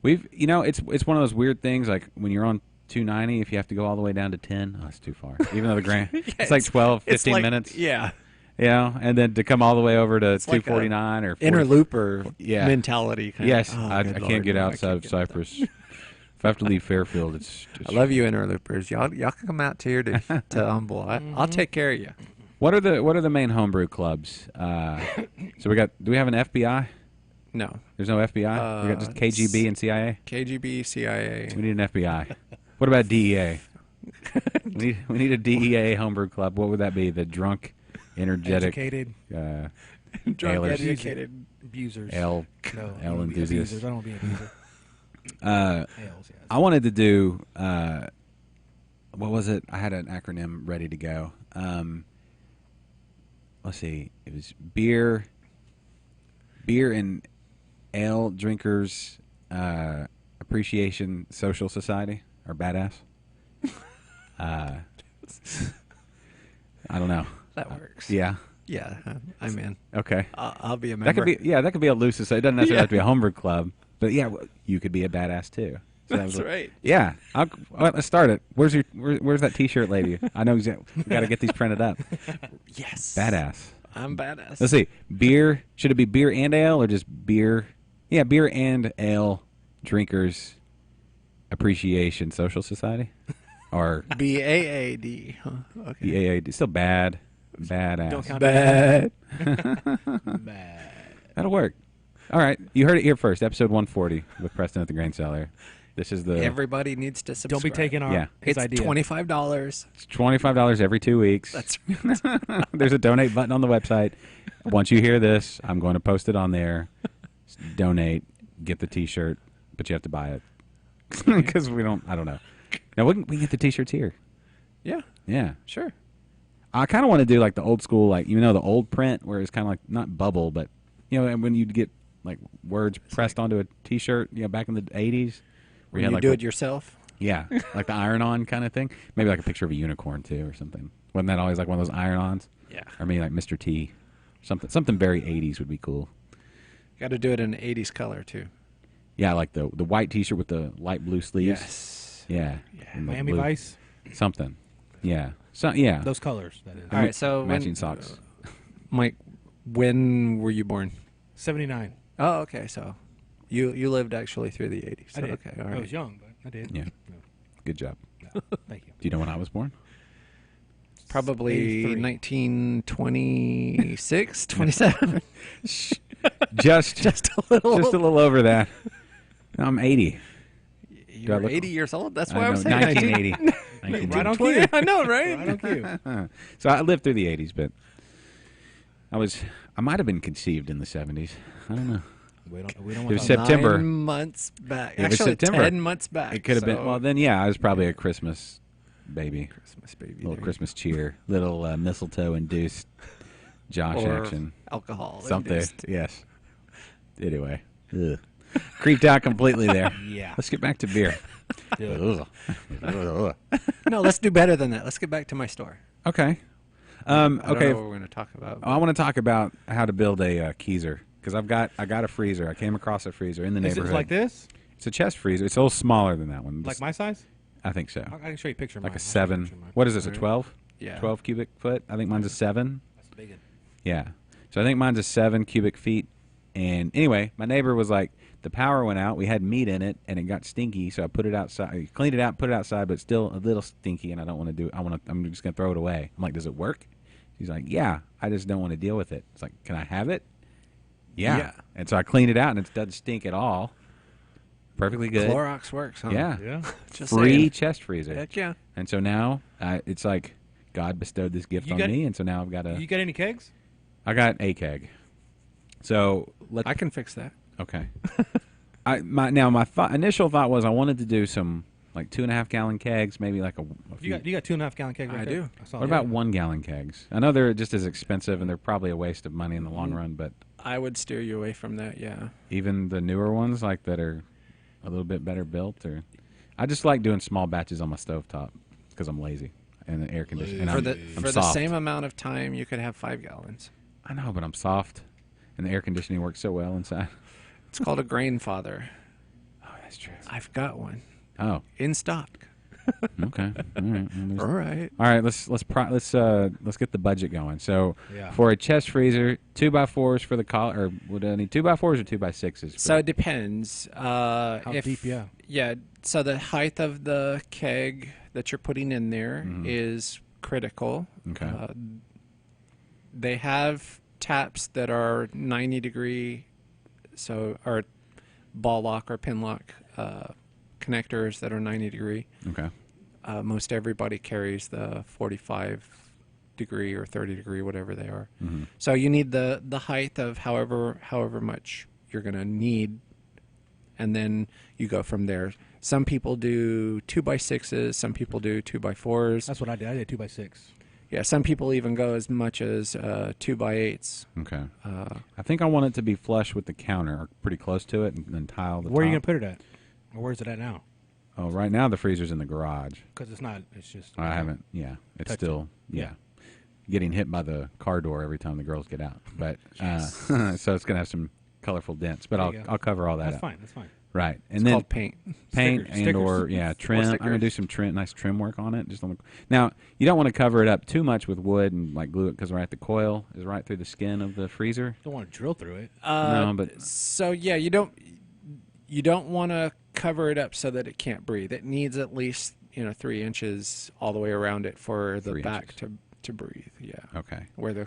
it's one of those weird things. Like when you're on 290, if you have to go all the way down to 10, oh, it's too far. Even though the grand, it's like 12, 15 minutes. Yeah, Yeah, and then to come all the way over to It's like a 249 or 40, interlooper Yeah. mentality. Kind Yes, of. Oh, I good can't Lord, get no, I outside can't of get that. Cypress. If I have to leave Fairfield, it's I love you, interloopers. Y'all can come out here to Humble. I'll take care of you. What are the main homebrew clubs? So do we have an FBI? No, There's no FBI. We got just KGB and CIA. KGB, CIA. We need an FBI. What about DEA? we need a DEA homebrew club. What would that be? The drunk, energetic, Educated Drunk, Ailers. educated. abusers. L No, L you wanna be enthusiasts. abusers. I don't want to be an abuser. Uh, Ales, yes. I wanted to do what was it? I had an acronym ready to go. Let's see. It was beer and ale drinkers appreciation social society or badass. I don't know. That works. Yeah. Yeah, I'm in. Okay. I'll be a member. That could be that could be a loose society. It doesn't necessarily have to be a homebrew club, but yeah, you could be a badass too. So That's right. Yeah, let's start it. Where's that T-shirt lady? I know exactly. We got to get these printed up. Yes. Badass. I'm badass. Let's see. Beer. Should it be beer and ale or just beer? Yeah, beer and ale drinkers appreciation social society, or BAAD. Huh? Okay. BAA. Still bad. Badass. Don't count Bad. Bad. That'll work. All right, you heard it here first. Episode 140 with Preston at the Grain Cellar. This is the. Everybody needs to subscribe. Don't be taking Yeah. his It's idea. $25. It's $25 every 2 weeks. That's There's a donate button on the website. Once you hear this, I'm going to post it on there. Donate, get the T-shirt, but you have to buy it because we don't. I don't know. Now we can get the T-shirts here. Yeah, Yeah. sure. I kind of want to do like the old school, like, you know, the old print where it's kind of like not bubble, but, you know, and when you'd get like words pressed onto a T-shirt, you know, back in the 80s. Where You had, like, do the- it yourself. Yeah, like the iron-on kind of thing. Maybe like a picture of a unicorn too, or something. Wasn't that always like one of those iron-ons? Yeah. Or maybe like Mr. T, something very 80s would be cool. Got to do it in an 80s color too. Yeah, like the white T-shirt with the light blue sleeves. Yes. Yeah. Yeah. And the Miami blue- Vice. Something. Yeah. So yeah. Those colors. That is. All right, so matching socks. Mike, when were you born? 79. Oh, okay. So you lived actually through the 80s. So, I did. okay, all right. I was young, but I did. Yeah. Good job. Thank you. Do you know when I was born? Probably 83. 1926, 27. Just a little. just a little over that. I'm 80. You Do I were look- 80 years old. That's I why I know, was saying 1980. 1980. Right on 1920. cue. I know, right? Right on cue. So I lived through the 80s, but I might have been conceived in the 70s. I don't know. We don't It want was to September. 9 months back. It was Actually, September. 10 months back. It could have been. so- Well, then, yeah, I was probably a Christmas baby. Christmas baby. Little there. Christmas cheer. Little mistletoe-induced Josh or action. alcohol. Something. induced. Yes. Anyway. Ugh. Creeped out completely there. Yeah. Let's get back to beer. do it. Ugh. Ugh. No, let's do better than that. Let's get back to my store. Okay. I don't Okay. know what we're going to talk about. I want to talk about how to build a Keyser, because I got a freezer. I came across a freezer in the Is it neighborhood. like this? It's a chest freezer. It's a little smaller than that one. Like my size? I think so. I can show you a picture of Like mine. a I'll show you 7. picture of mine. What is this? A Alright. 12? Yeah. 12 cubic foot. I think mine's a 7. That's a big one. Yeah. So I think mine's a 7 cubic feet. And anyway, my neighbor was like, the power went out. We had meat in it, and it got stinky. So I put it outside. I cleaned it out, put it outside, but it's still a little stinky. And I don't want to do. I'm just gonna throw it away. I'm like, does it work? She's like, yeah. I just don't want to deal with it. It's like, can I have it? Yeah. Yeah. And so I cleaned it out, and it doesn't stink at all. Perfectly good. Clorox works, huh? Yeah. Yeah. Just Free saying. chest freezer. Heck yeah. And so now it's like God bestowed this gift You on got- me, and so now I've got You got any kegs? I got a keg. So let's. I can fix that. Okay. My initial thought was I wanted to do some like 2.5 gallon kegs, maybe like a few. You got 2.5 gallon keg right I there? do. I saw What the about other 1 gallon kegs? I know they're just as expensive and they're probably a waste of money in the Mm-hmm. long run, but I would steer you away from that, yeah. even the newer ones like that are a little bit better built, or I just like doing small batches on my stovetop because I'm lazy and the air conditioning. And For I'm, the I'm for the soft. same amount of time, you could have 5 gallons. I know, but I'm soft, and the air conditioning works so well inside. It's called a grain father. Oh, that's true. I've got one Oh, in stock. okay. All right. Well, All right. all right. Let's get the budget going. So, Yeah. for a chest freezer, 2x4s for the collar, or would I need 2x4s or 2x6s? So it depends. How deep, yeah. Yeah. So the height of the keg that you're putting in there is critical. Okay. They have taps that are 90 degree, or ball lock or pin lock connectors that are 90 degree. Okay. Most everybody carries the 45 degree or 30 degree, whatever they are. Mm-hmm. So you need the height of however much you're going to need, and then you go from there. Some people do 2x6s, some people do 2x4s. That's what I did. I did 2x6. Yeah, some people even go as much as 2x8s. Okay. I think I want it to be flush with the counter, or pretty close to it, and then tile the Where are you going top. to put it at? Or where's it at now? Oh, right now the freezer's in the garage. Because it's not, it's just. I haven't. Yeah, it's Touch still. Yeah. Getting hit by the car door every time the girls get out, but so it's gonna have some colorful dents. But There you go. I'll cover all that That's up. fine. That's fine. Right, and It's then called paint. paint Stickers. and or Stickers. trim. I'm gonna do stickers. some nice trim work on it. Just on the, now, you don't want to cover it up too much with wood and like glue it, because right, the coil is right through the skin of the freezer. Don't want to drill through it. No, but So yeah, you don't want to cover it up so that it can't breathe. It needs at least 3 inches all the way around it for the 3 back inches. to breathe. Yeah, okay. where the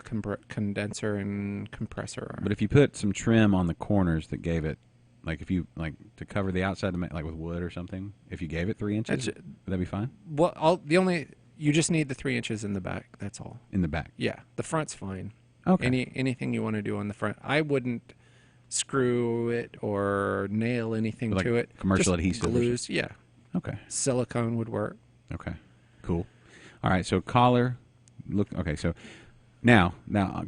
condenser and compressor are. But if you put some trim on the corners that gave it, like if you like to cover the outside, like with wood or something, if you gave it 3 inches, That's- would that be fine? You just need the 3 inches in the back. That's all. In the back. Yeah, the front's fine. Okay. Anything you want to do on the front, I wouldn't screw it or nail anything Like to it. commercial Just adhesive or glues. Yeah, Okay. silicone would work. Okay. Cool. All right, so collar. Look, okay, so now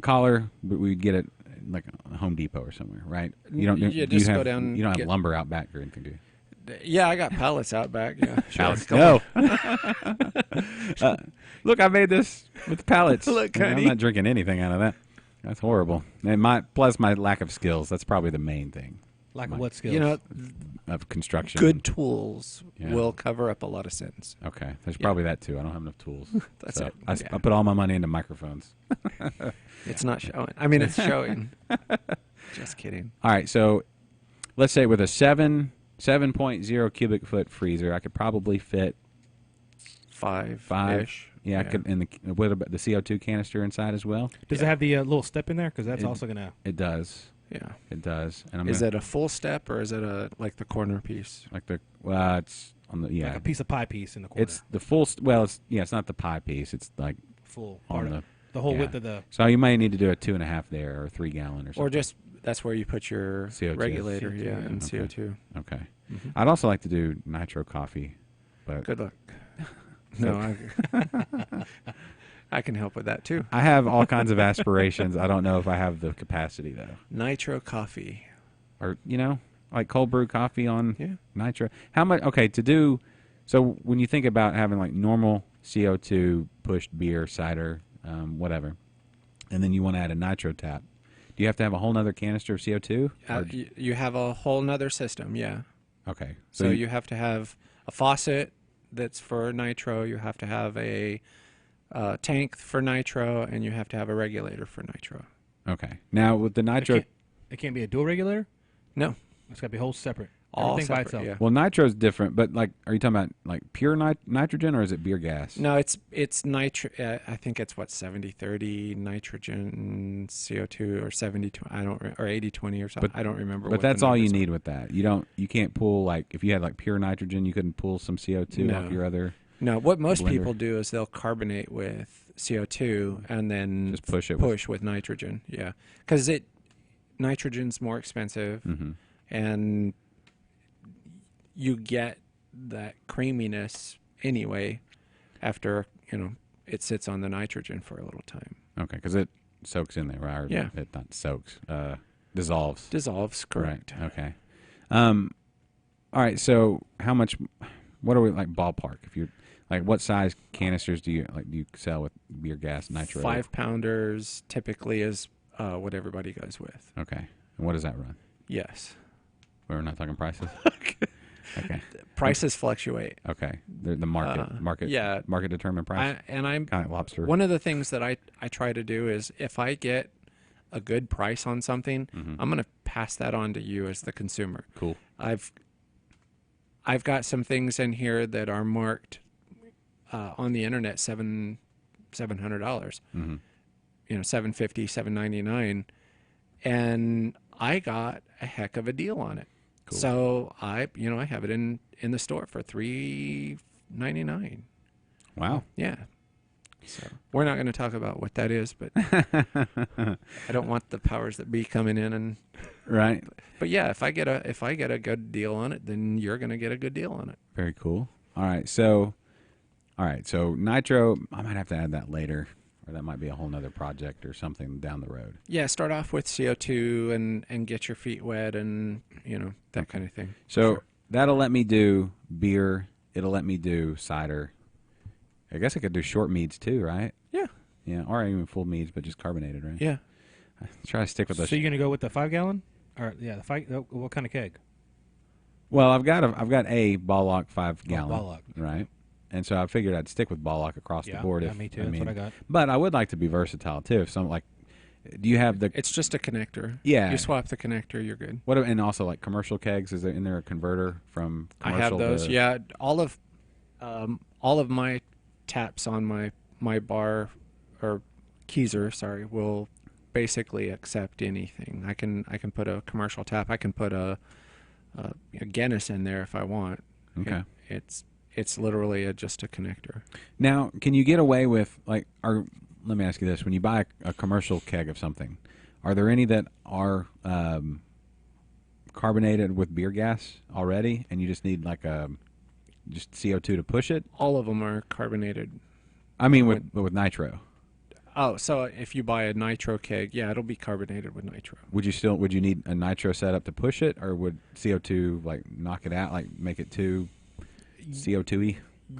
collar we get it like a Home Depot or somewhere, right? You don't. Yeah, do you just go have, down, You don't have get- lumber out back or anything, do you? Yeah, I got pallets out back. Yeah, sure. Pallets. No. Look, I made this with pallets. Look, I'm honey. not drinking anything out of that. That's horrible. And plus my lack of skills. That's probably the main thing. Lack of what skills? You know, Of construction. good tools Yeah. will cover up a lot of sins. Okay, there's probably that too. I don't have enough tools. That's So it. I Yeah. put all my money into microphones. It's not showing. I mean, it's showing. Just kidding. All right, so let's say with a 7.0 cubic foot freezer, I could probably fit Five. five. Yeah, I could. And what about the CO2 canister inside as well? Does it have the little step in there? Because that's It- also gonna. It does. Yeah. It does. And I'm Is gonna, it a full step or is it like the corner piece? like it's on the Like a piece of pie piece in the corner. It's the full. It's not the pie piece. It's like full on part the of the whole yeah. width of the. So you might need to do a 2.5 there or 3 gallon or something. Or just that's where you put your CO2. regulator, CO2, yeah, yeah. and Okay. CO2. Okay. Mhm. I'd also like to do nitro coffee, but Good luck. No, I can help with that too. I have all kinds of aspirations. I don't know if I have the capacity though. Nitro coffee. Or like cold brew coffee on Yeah. nitro. How much? Okay, to do. So when you think about having like normal CO2 pushed beer, cider, whatever, and then you want to add a nitro tap, do you have to have a whole nother canister of CO2? Or- You have a whole nother system, yeah. okay, So you have to have a faucet that's for nitro. You have to have a tank for nitro, and you have to have a regulator for nitro. okay. Now with the nitro, It can't be a dual regulator. No, It's got to be whole separate. all Everything by separate, itself. yeah. well, nitro's different, but like, are you talking about like pure nitrogen or is it beer gas? No, it's nitro. I think it's 70-30 nitrogen CO2 or 70 I don't or 80-20 or something. But- I don't remember. But what the that's all you numbers are. need with that. You can't pull like if you had like pure nitrogen, you couldn't pull some CO2 No. off your other. No, what most blender. people do is they'll carbonate with CO2 and then Just push it with nitrogen. Yeah, because nitrogen's more expensive, Mhm. and you get that creaminess anyway after it sits on the nitrogen for a little time. Okay, because it soaks in there, right? Or Yeah. It not soaks. Dissolves. Dissolves, correct. Right. Okay. All right. So how much? What are we like ballpark? If you're like, what size canisters do you sell with beer gas nitro? 5-pounders typically is what everybody goes with. Okay. And what does that run? Yes. We're not talking prices. Okay. Prices fluctuate. Okay. The market. yeah. Market determined price. I'm Kind of like lobster. one of the things that I try to do is if I get a good price on something, Mhm. I'm going to pass that on to you as the consumer. Cool. I've got some things in here that are marked on the internet $700. Mm-hmm. $750, $799, and I got a heck of a deal on it. Cool. So I have it in the store for $3.99. Wow. Yeah. So we're not going to talk about what that is, but I don't want the powers that be coming in and. Right. But yeah, if I get a good deal on it, then you're going to get a good deal on it. Very cool. All right. So nitro, I might have to add that later, or that might be a whole nother project or something down the road. Yeah, start off with CO2 and get your feet wet and that kind of thing. So Sure. that'll let me do beer. It'll let me do cider. I guess I could do short meads too, right? Yeah. Yeah, or even full meads, but just carbonated, right? Yeah. Try to stick with So the. you're gonna go with the 5-gallon, or the 5? What kind of keg? Well, I've got a ball lock 5-gallon, ball lock. right? And so I figured I'd stick with ball lock across the board. Yeah, me too. That's what I got. But I would like to be versatile too. If some like, do you have the It's just a connector. Yeah. You swap the connector, you're good. what? And also like commercial kegs. Is there in there a converter from? I have commercial those. to- Yeah, all of my taps on my bar or Keyser, sorry, will basically accept anything. I can put a commercial tap. I can put a Guinness in there if I want. Okay. It's literally just a connector. Now, can you get away with like? Let me ask you this: when you buy a commercial keg of something, are there any that are carbonated with beer gas already, and you just need like just CO2 to push it? All of them are carbonated. I mean, with nitro. Oh, so if you buy a nitro keg, yeah, it'll be carbonated with nitro. Would you need a nitro setup to push it, or would CO2 like knock it out, like make it too CO2y?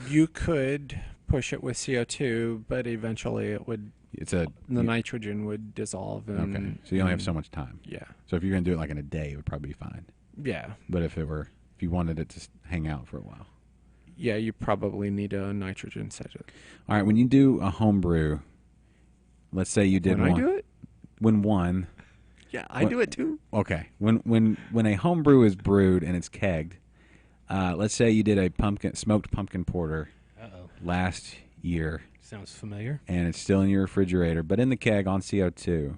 You could push it with CO2, but eventually the nitrogen would dissolve. And, okay, so you only have so much time. Yeah. So if you're gonna do it like in a day, it would probably be fine. Yeah. But if you wanted it to hang out for a while, yeah, you probably need a nitrogen setup. All right, when you do a home brew, let's say you did when one. I do it? When one. Yeah, I do it too. Okay. When a home brew is brewed and it's kegged, let's say you did a smoked pumpkin porter last year. Sounds familiar. And it's still in your refrigerator, but in the keg on CO2,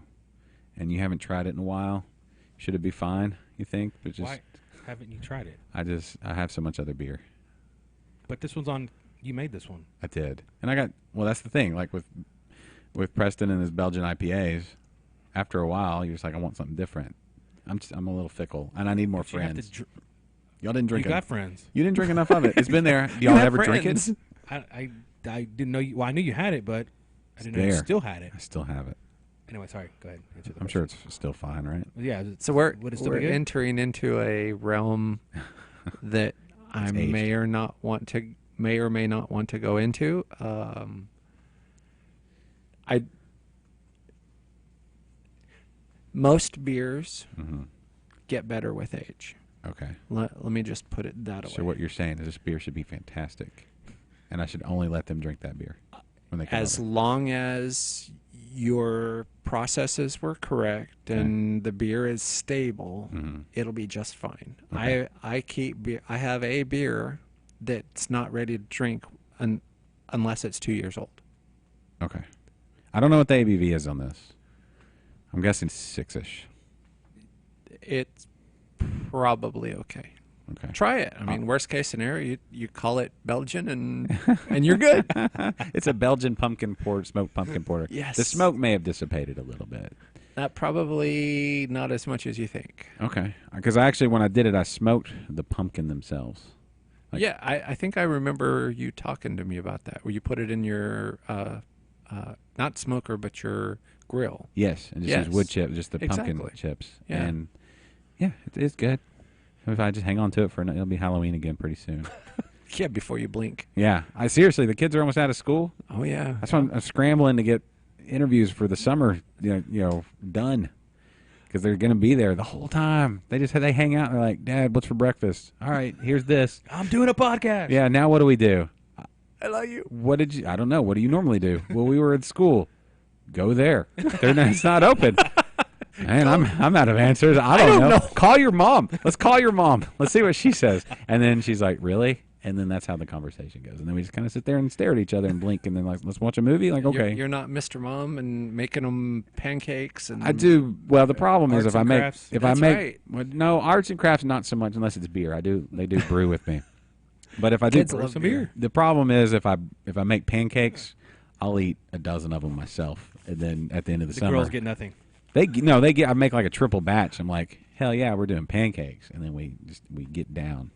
and you haven't tried it in a while. Should it be fine, you think? But Why haven't you tried it? I have so much other beer. But this one's on. You made this one. I did. And that's the thing, like with Preston and his Belgian IPAs, after a while, you're just like, I want something different. I'm a little fickle, and I need more friends. Y'all didn't drink it. You got friends. You didn't drink enough of it. It's been there. Do y'all ever drink it? I didn't know you. Well, I knew you had it, but I didn't know you still had it. I still have it. Anyway, sorry. Go ahead. I'm sure it's still fine, right? Yeah. So we're entering into a realm that I may or may not want to go into. Most beers get better with age. Okay. Let me just put it that way. So what you're saying is this beer should be fantastic, and I should only let them drink that beer when they come as over. long as your processes were correct and the beer is stable, it'll be just fine. Okay. I have a beer that's not ready to drink unless it's 2 years old. Okay. I don't know what the ABV is on this. I'm guessing 6-ish. It's probably okay. Okay. Try it. I mean, worst case scenario, you call it Belgian and you're good. It's a Belgian smoked pumpkin porter. Yes. The smoke may have dissipated a little bit. Probably not as much as you think. Okay. Because when I did it, I smoked the pumpkin themselves. Yeah, I think I remember you talking to me about that, where you put it in your, not smoker, but your grill. Yes, and just use wood chips, just the pumpkin chips. Yeah. And yeah, it's good. If I just hang on to it it'll be Halloween again pretty soon. Yeah, before you blink. Yeah. Seriously, the kids are almost out of school. Oh, yeah. That's why I'm scrambling to get interviews for the summer, done. Because they're going to be there the whole time. They hang out and they're like, Dad, what's for breakfast? All right, here's this. I'm doing a podcast. Yeah, now what do we do? I love you. I don't know. What do you normally do? Well, we were at school. Go there. It's not open. Man, I'm out of answers. I don't know. Call your mom. Let's call your mom. Let's see what she says. And then she's like, really? And then that's how the conversation goes. And then we just kind of sit there and stare at each other and blink. And then like, let's watch a movie. Like, okay. You're not Mr. Mom and making them pancakes and. I do. Well, the problem is if I make right. well, no, arts and crafts not so much unless it's beer. They do brew with me. But if I Kids do love some beer. The problem is if I make pancakes, I'll eat a dozen of them myself. And then at the end of the summer, girls get nothing. I make like a triple batch. I'm like, hell yeah, we're doing pancakes, and then we get down.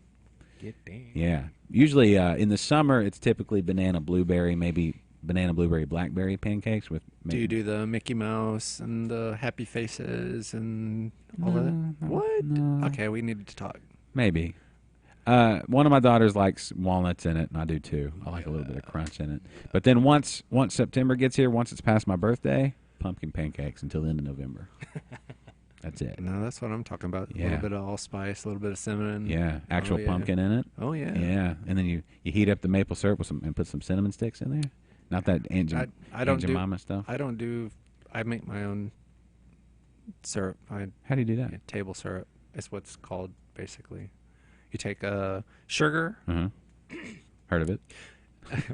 Get down. Yeah. Usually in the summer, it's typically banana blueberry, maybe banana blueberry blackberry pancakes with. Do you do the Mickey Mouse and the happy faces and all that? What? No. Okay, we needed to talk. Maybe. One of my daughters likes walnuts in it, and I do too. I like a little bit of crunch in it. But then once September gets here, once it's past my birthday, pumpkin pancakes until the end of November. That's it. No, that's what I'm talking about. Yeah. A little bit of allspice, a little bit of cinnamon. Yeah, actual pumpkin in it. Oh, yeah. Yeah, and then you heat up the maple syrup and put some cinnamon sticks in there. Not that Aunt Jemima stuff. I make my own syrup. How do you do that? Table syrup is what's called, basically. You take sugar. Heard of it.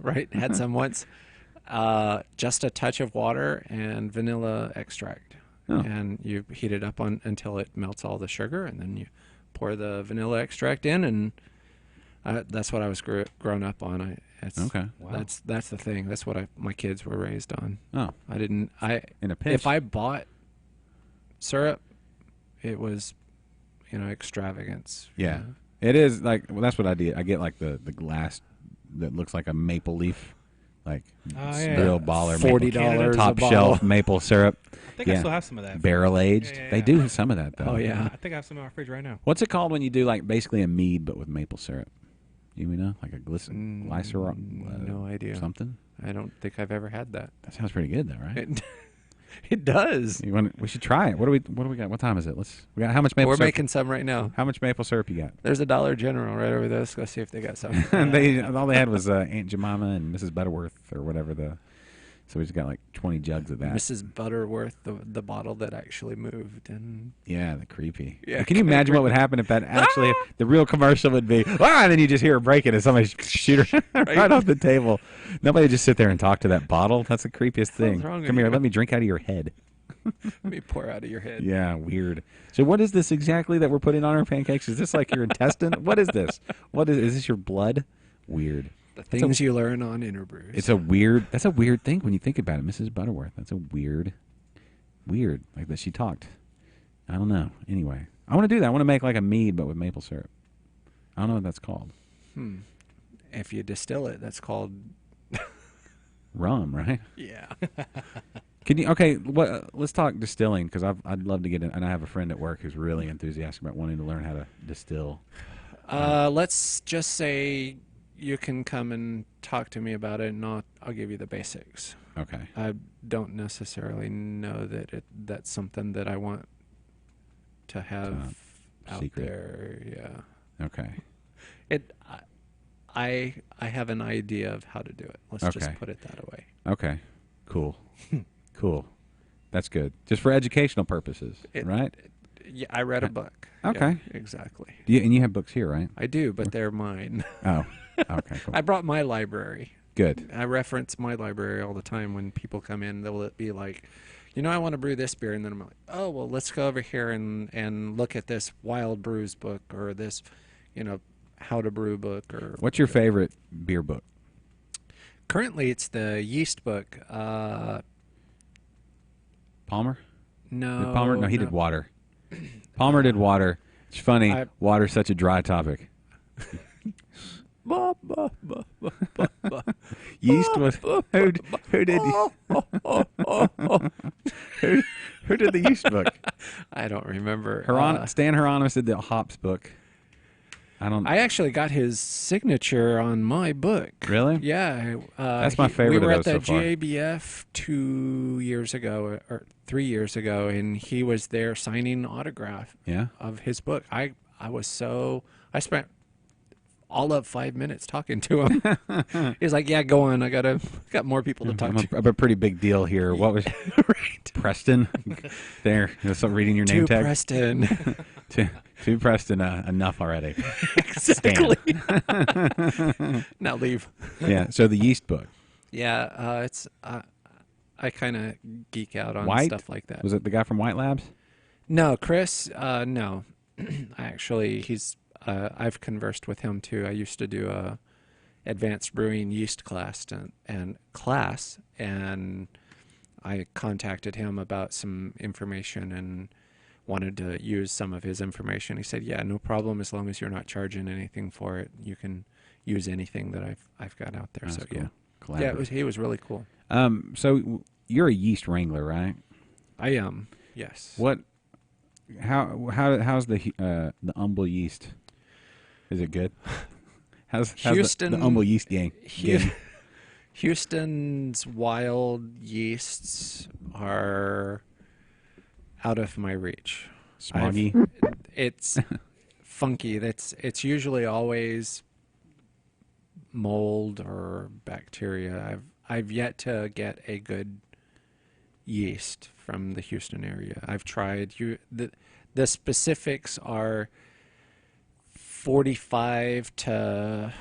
Right, had some once. Just a touch of water and vanilla extract. Oh. And you heat it up until it melts all the sugar, and then you pour the vanilla extract in, and that's what I was grown up on. Okay. Wow. That's the thing. That's what my kids were raised on. Oh. In a pinch. If I bought syrup, it was, extravagance. Yeah. It is that's what I did. I get like the glass that looks like a maple leaf like yeah. real baller $40 top a bottle. shelf maple syrup. I think I still have some of that. Barrel aged. Yeah. They do have some of that though. Oh yeah. I think I have some in my fridge right now. What's it called when you do like basically a mead but with maple syrup? You know, like a glycerol? No idea. Something. I don't think I've ever had that. That sounds pretty good though, right? It does. We should try it. What do we got? What time is it? We got how much maple We're syrup? making some right now. How much maple syrup you got? There's a Dollar General right over there. Let's go see if they got some. All they had was Aunt Jemima and Mrs. Butterworth or whatever so we just got like 20 jugs of that. Mrs. Butterworth, the bottle that actually moved, and Yeah, the creepy. Yeah, Can you imagine what would happen if that actually the real commercial would be and then you just hear her break it and somebody shoot her right off the table. Nobody would just sit there and talk to that bottle. That's the creepiest thing. wrong with Come here, you? let me drink out of your head. let me pour out of your head. Yeah, weird. So what is this exactly that we're putting on our pancakes? Is this like your intestine? What is this? Is this your blood? Weird. The things you learn on Interbrews. That's a weird thing when you think about it, Mrs. Butterworth. That's a weird, like that she talked. I don't know. Anyway, I want to do that. I want to make like a mead, but with maple syrup. I don't know what that's called. If you distill it, that's called Rum, right? yeah. Can you? Okay, let's talk distilling because I'd love to get in, and I have a friend at work who's really enthusiastic about wanting to learn how to distill. Let's just say you can come and talk to me about it, and I'll give you the basics. Okay. I don't necessarily know that that's something that I want to have out secret. there. Yeah. Okay. I have an idea of how to do it. Let's just Okay. put it that way. Okay. Cool. Cool. That's good. Just for educational purposes, right? Yeah, I read a book. Okay. Yeah, exactly. And you have books here, right? I do, but they're mine. Oh. Okay. Cool. I brought my library. Good. I reference my library all the time when people come in. They'll be like, I want to brew this beer, and then I'm like, oh, well, let's go over here and look at this Wild Brews book or this, how to brew book. Or What's your favorite beer book? currently it's the yeast book. Palmer? No, Did Palmer? No, he did water. Palmer did water. It's funny. Water's such a dry topic. Yeast was who did who did the yeast book? I don't remember. Stan Hieronymus did the hops book. I actually got his signature on my book. Really? Yeah. That's my favorite We were of at those the so far. GABF 2 years ago or 3 years ago, and he was there signing autograph Yeah. of his book. I spent all of 5 minutes talking to him. He's like, "Yeah, go on. Got more people to talk to." I'm a pretty big deal here. What was Right. Preston? There, so reading your name To tag. Preston. to Preston. Enough already. Exactly. Now leave. Yeah. So the yeast book. Yeah, it's I kind of geek out on White? stuff like that. Was it the guy from White Labs? No, Chris. No, actually, I've conversed with him too. I used to do a advanced brewing yeast class, and I contacted him about some information and wanted to use some of his information. He said, "Yeah, no problem. As long as you're not charging anything for it, you can use anything that I've got out there." That's So cool. yeah, Collaborative. he was really cool. So you're a yeast wrangler, right? I am. Yes. What? How's the humble yeast? Is it good? How's Houston the humble yeast gang? Houston's wild yeasts are out of my reach. Smoggy. It's funky. It's usually always mold or bacteria. I've yet to get a good yeast from the Houston area. I've tried. The specifics are 45 to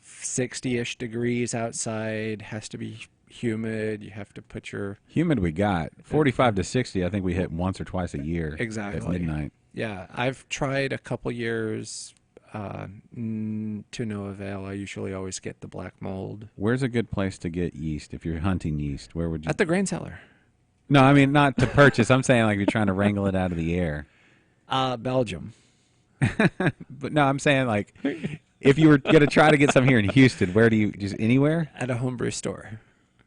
60-ish degrees outside. Has to be humid. You have to put your Humid we got. 45 to 60 I think we hit once or twice a year. Exactly. At midnight. Yeah, I've tried a couple years to no avail. I usually always get the black mold. Where's a good place to get yeast if you're hunting yeast? Where would you? At the grain cellar. No, I mean not to purchase. I'm saying like you're trying to wrangle it out of the air. Belgium. But no, I'm saying like If you were going to try to get some here in Houston, where do you just anywhere? At a homebrew store.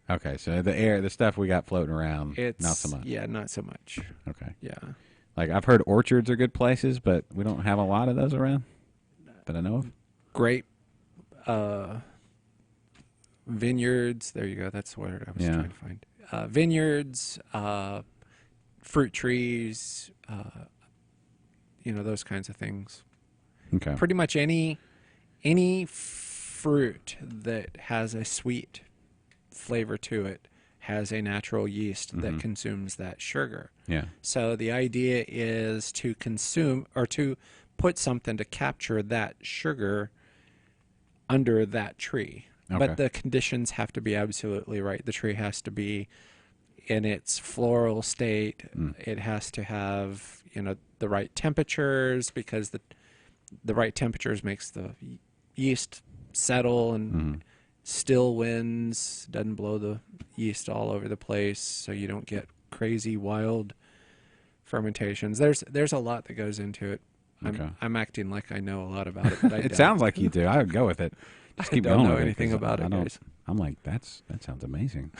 Okay, so the stuff we got floating around, It's not so much. Yeah, not so much. Okay. Yeah. Like I've heard orchards are good places, but we don't have a lot of those around that I know of. Grape vineyards. There you go. That's the word I was trying to find. Vineyards, fruit trees, those kinds of things. Okay. Pretty much any fruit that has a sweet flavor to it has a natural yeast that consumes that sugar. Yeah. So the idea is to consume or to put something to capture that sugar under that tree. Okay. But the conditions have to be absolutely right. The tree has to be in its floral state. It has to have, the right temperatures, because the right temperatures makes the yeast settle, and still winds doesn't blow the yeast all over the place, so you don't get crazy wild fermentations. There's a lot that goes into it. I'm acting like I know a lot about it, but I It don't. sounds like you do. I would go with it. Just keep I don't going know with anything 'cause about I it, don't- guys. I'm like, that sounds amazing.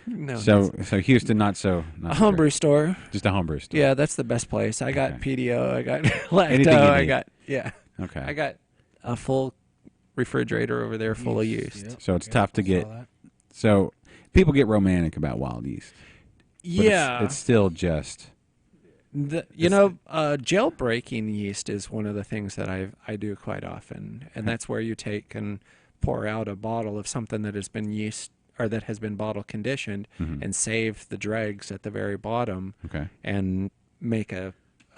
No, So Houston, not so. Not a so homebrew great. store. Just a homebrew store. Yeah, that's the best place. I got Okay. PDO. I got Anything you lacto. need. Okay. I got a full refrigerator over there full of yeast. Yep. So it's Yep, tough to I saw get. that. So people get romantic about wild yeast. But Yeah, it's still just. jailbreaking yeast is one of the things that I do quite often, and that's where you take and pour out a bottle of something that has been yeast or that has been bottle conditioned, and save the dregs at the very bottom, Okay. and make a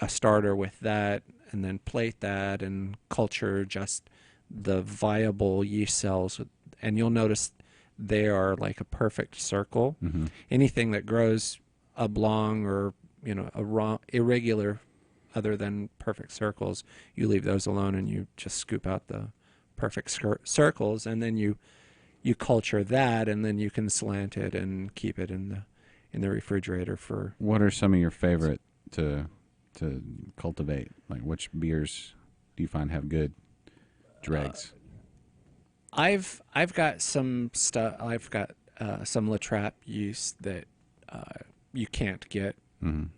starter with that, and then plate that and culture just the viable yeast cells, and you'll notice they are like a perfect circle. Anything that grows oblong or irregular other than perfect circles, you leave those alone and you just scoop out the perfect circles, and then you culture that, and then you can slant it and keep it in the refrigerator for. What are some of your favorite to cultivate? Like which beers do you find have good dregs? I've got some stuff. I've got some La Trappe yeast that you can't get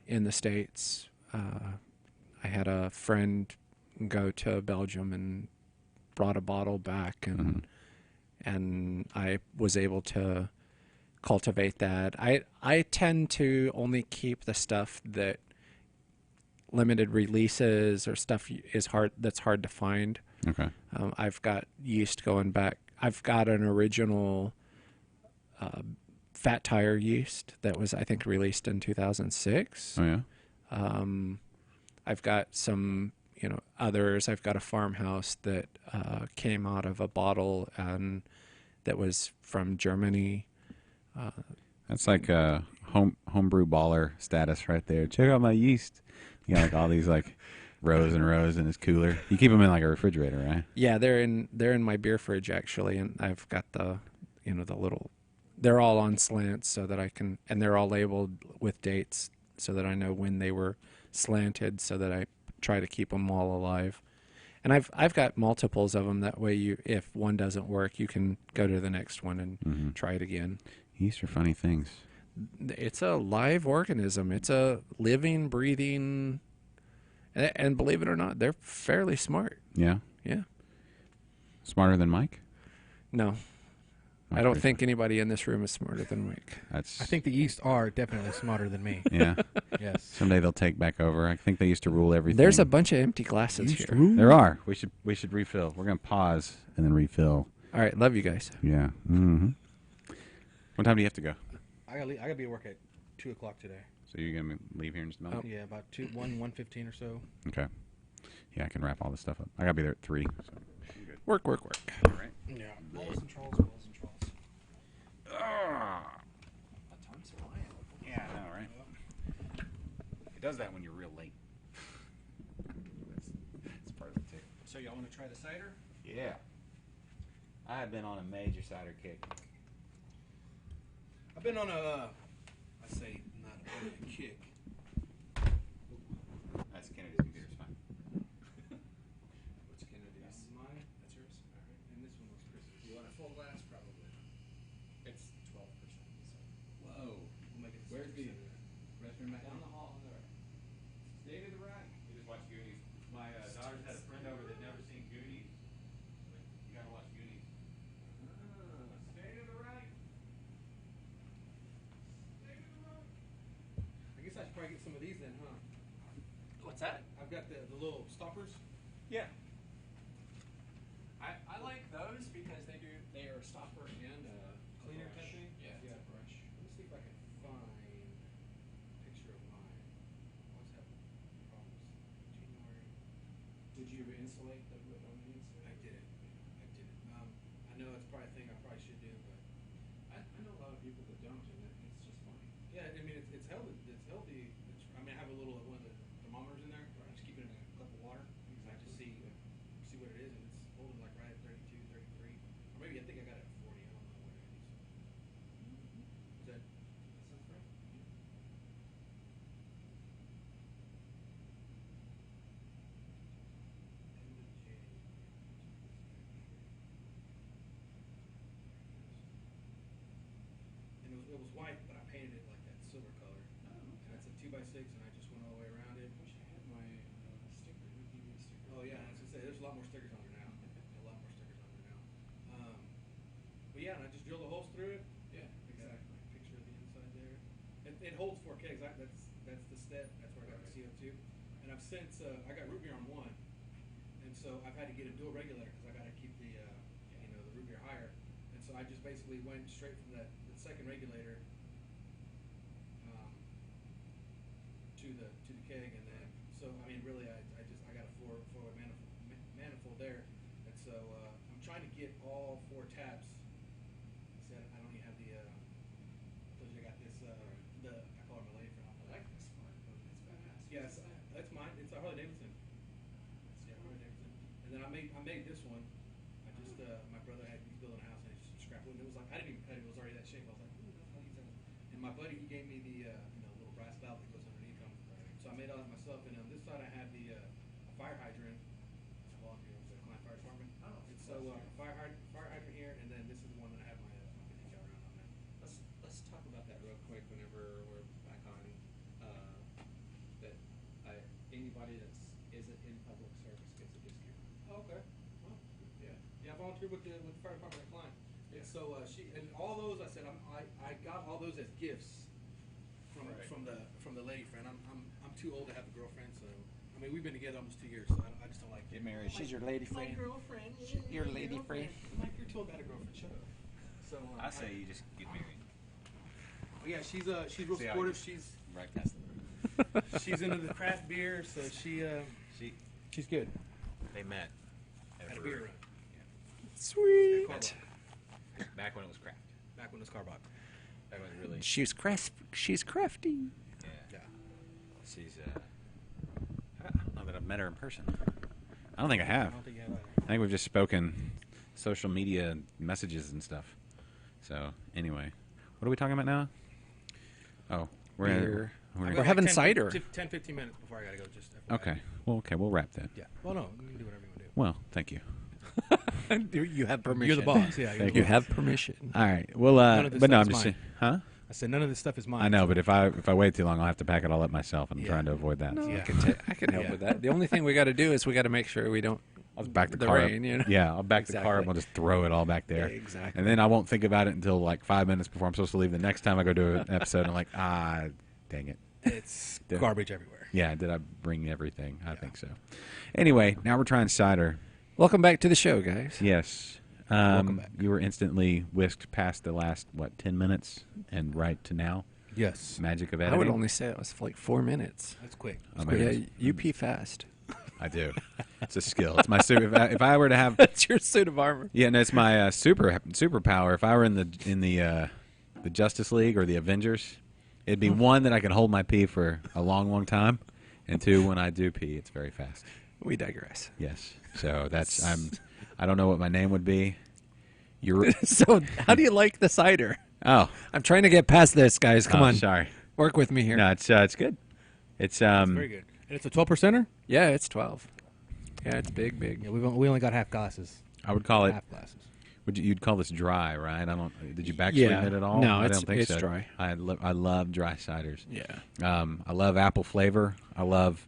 in the States. I had a friend go to Belgium and brought a bottle back, and I was able to cultivate that. I tend to only keep the stuff that limited releases or stuff that's hard to find. Okay. I've got yeast going back. I've got an original Fat Tire yeast that was, I think, released in 2006. Oh yeah. I've got some, others. I've got a farmhouse that came out of a bottle and that was from Germany. That's like a homebrew baller status right there. Check out my yeast. You got like all these like rows and rows in his cooler. You keep them in like a refrigerator, right? Yeah, they're in my beer fridge actually, and I've got the little. They're all on slants so that I can, and they're all labeled with dates so that I know when they were slanted, so that I try to keep them all alive. And I've got multiples of them. That way, if one doesn't work, you can go to the next one and try it again. Yeast are funny things. It's a live organism. It's a living, breathing, and believe it or not, they're fairly smart. Yeah. Yeah. Smarter than Mike? No, I don't think anybody in this room is smarter than Mike. I think the yeast are definitely smarter than me. Yeah. Yes. Someday they'll take back over. I think they used to rule everything. There's a bunch of empty glasses Yeast here. rule? There are. We should refill. We're gonna pause and then refill. All right, love you guys. Yeah. Mm-hmm. What time do you have to go? I gotta be at work at 2:00 today. So you're gonna leave here in just a moment? Yeah, about 1:15 or so. Okay. Yeah, I can wrap all this stuff up. I gotta be there at 3. So. Work. All right. Yeah. Rolls and trolls, rolls and trolls. Yeah, I know, right? It does that when you're real late. That's part of it too. So y'all want to try the cider? Yeah. I have been on a major cider kick. I've been on a, I say not a kick. That's Kennedy's computer. It's fine. What's Kennedy's? Mine. That's yours. probably get some of these then, huh? What's that? I've got the little stoppers. Yeah. I like those because they are a stopper and Cleaner brush. type thing? Yeah, it's Yeah. a brush. Let me see if I can find a picture of mine. I always have problems. January. Did you insulate the wood on the inside? I did it. I did it. I know it's probably a thing I probably should do, but I know a lot of people that don't, and it's just funny. yeah, I mean it's healthy. It's healthy. I mean I have a little one of the thermometers in there. I just keep it in a cup of water. I just see what it is, and it's holding like right at 32, 33, or maybe I think I got it at 40. I don't know what it is. Is that? That sounds right. End of January. And it was white, but I painted it like that silver color. And it's a 2x6, and I just went all the way around it. I wish I had my sticker. It would give me a sticker. Oh yeah, I was gonna say there's a lot more stickers on there now. A lot more stickers on there now. But yeah, and I just drilled the holes through it. Yeah, I got exactly. a picture of the inside there. It holds 4 kegs. That's the step. That's where I got the CO2. And I've since I got root beer on one, and so I've had to get a dual regulator because I got to keep the the root beer higher. And so I just basically went straight from the second regulator to the keg, and then so I mean really I got a four-way manifold there, and so I'm trying to get all 4 taps. See, I don't even have the. I told you I got this. I call it my lady friend. I like this one. It's badass. Yes, that's mine. It's a Harley Davidson. Yeah, Harley Davidson. And then I made this one. I just my brother he's building a house and he just scrapped wood. And it was like I didn't even cut it. It was already that shape. I was like, ooh, that's how you use that. And my buddy he gave me the little brass valve that goes underneath them. So I made all that myself. And on this side I have the a fire hydrant. It's volunteer with the Klein Fire Department. Oh, And so fire hydrant here, and then this is the one that I have my 50 cal round on there. Let's talk about that real quick whenever we're back on. That anybody that isn't in public service gets a discount. Oh, okay. Well, Yeah. yeah, I volunteered with the fire department at Klein. Yeah. And so she and all those I said I got all those as gifts from Right. from the lady friend. I'm too old to have a girlfriend, so I mean we've been together almost 2 years, so I just don't like Get married. She's your lady my friend. girlfriend. Your lady friend. Mike, you're too old to have a girlfriend. Shut up. So I say you just get married. yeah, she's real See how supportive. you- She's Right past the she's into the craft beer, so she's good. They met Had a beer run. Sweet. Carbach. back when it was craft. Back when it was Carbach. Back when it really. She's crafty. Yeah. Yeah. She's. I don't know that I've met her in person. I don't think I have. I don't think you have either. I think we've just spoken social media messages and stuff. So anyway, what are we talking about now? Oh, Beer. I've We're got having 10, cider. 10, 15 minutes before I gotta go. Just FYI. okay. Well, okay. We'll wrap then. Yeah. Well, no, you can do whatever you want to do. Well, thank you. You have permission. You're the boss. Yeah. Thank You you. have permission. All right. Well, None of this but no, stuff I'm is just mine. saying, huh? I said none of this stuff is mine. I know, but if I wait too long, I'll have to pack it all up myself, and I'm Yeah. trying to avoid that. No, Yeah. I can help Yeah. with that. The only thing we got to do is we got to make sure we don't. I'll just back the The car rain, up. you know? Yeah, I'll back the car up. Exactly. I'll just throw it all back there. Yeah, exactly. And then I won't think about it until like 5 minutes before I'm supposed to leave. The next time I go do an episode, I'm like, dang it. It's Yeah. garbage everywhere. Yeah, did I bring everything? I think so. Anyway, now we're trying cider. Welcome back to the show, guys. Yes. Welcome back. You were instantly whisked past the last, 10 minutes and right to now? Yes. Magic of I editing? would only say it was for like 4 minutes. That's quick. Oh, But man. yeah, you pee fast. I do. It's a skill. It's my super. If I were to have, That's your suit of armor. yeah, no, it's my superpower. If I were in the Justice League or the Avengers, it'd be one that I can hold my pee for a long, long time, and two, when I do pee, it's very fast. We digress. Yes. So that's I don't know what my name would be. You're. So, how do you like the cider? Oh. I'm trying to get past this, guys. Come Oh, on. Sorry. Work with me here. No, it's good. It's Very good. And it's a 12%er? Yeah, it's 12. Yeah, it's big, big. Yeah, we only got half glasses. I would call it. Half glasses. You'd call this dry, right? I don't. Did you back Yeah. sweeten it at all? No, I it's- don't think it's so. dry. I love dry ciders. Yeah. I love apple flavor. I love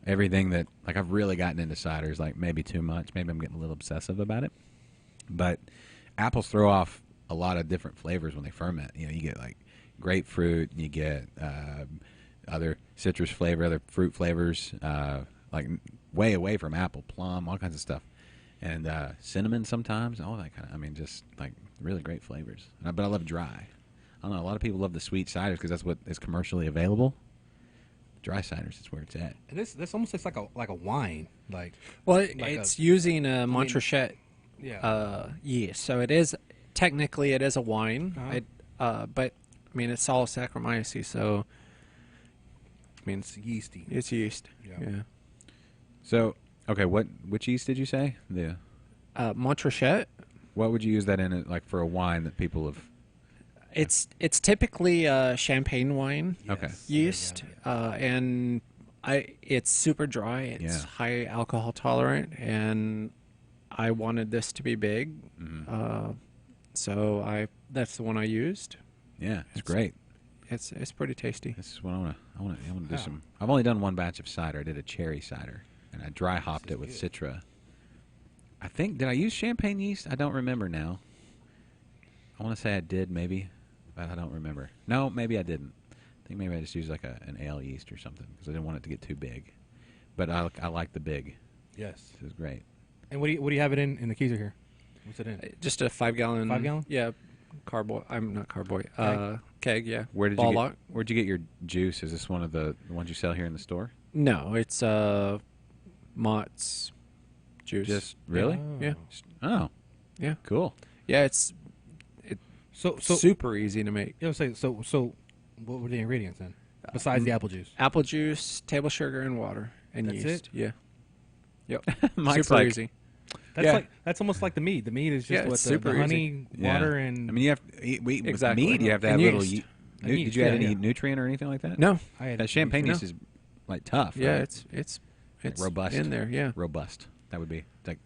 everything that I've really gotten into ciders. Like maybe too much. Maybe I'm getting a little obsessive about it. But apples throw off a lot of different flavors when they ferment. You know, you get like grapefruit, and you get other citrus flavor, other fruit flavors, like way away from apple, plum, all kinds of stuff, and cinnamon sometimes, all that kind of. I mean, just like really great flavors. But I love dry. I don't know. A lot of people love the sweet ciders because that's what is commercially available. Dry ciders is where it's at. And this almost looks like a wine. Like Well, like it's using a Montrachet yeah. yeast, so it is technically it is a wine. Uh-huh. But I mean, it's all Saccharomyces, so I mean It's yeasty. it's yeast. Yeah. Yeah. So, okay, which yeast did you say? The Montrachet. what would you use that in, like for a wine that people have? It's typically champagne wine Okay. yeast, and it's super dry. It's Yeah. high alcohol tolerant, and I wanted this to be big, so that's the one I used. Yeah, it's great. It's pretty tasty. This is what I want to do some. I've only done one batch of cider. I did a cherry cider, and I dry hopped it with Citra. I think did I use champagne yeast? I don't remember now. I want to say I did maybe, but I don't remember. No, maybe I didn't. I think maybe I just used like an ale yeast or something because I didn't want it to get too big. But I like the big. Yes. This is great. And what do you have it in the keys here? What's it in? Just a 5-gallon. 5 gallon? Yeah, carboy. I'm not carboy. Keg. Yeah. Where'd Ball you lock. get? Where'd you get your juice? Is this one of the ones you sell here in the store? No, it's Mott's juice. Just really? Yeah. Oh, Yeah. cool. Yeah. It's So super easy to make. you know, so what were the ingredients then? Besides the apple juice. Apple juice, table sugar, and water, and That's yeast. it? Yeah. Yep. Mike's super like- easy. That's almost like the mead. The mead is just Yeah, what it's the super honey, Yeah. water, and I mean, you have with Exactly. mead. You have to have And little. yeast. And Did yeast, you add yeah, any yeah. nutrient or anything like that? No. I had That champagne No. yeast is like tough. Yeah, right? it's robust in there. Yeah. Robust. That would be like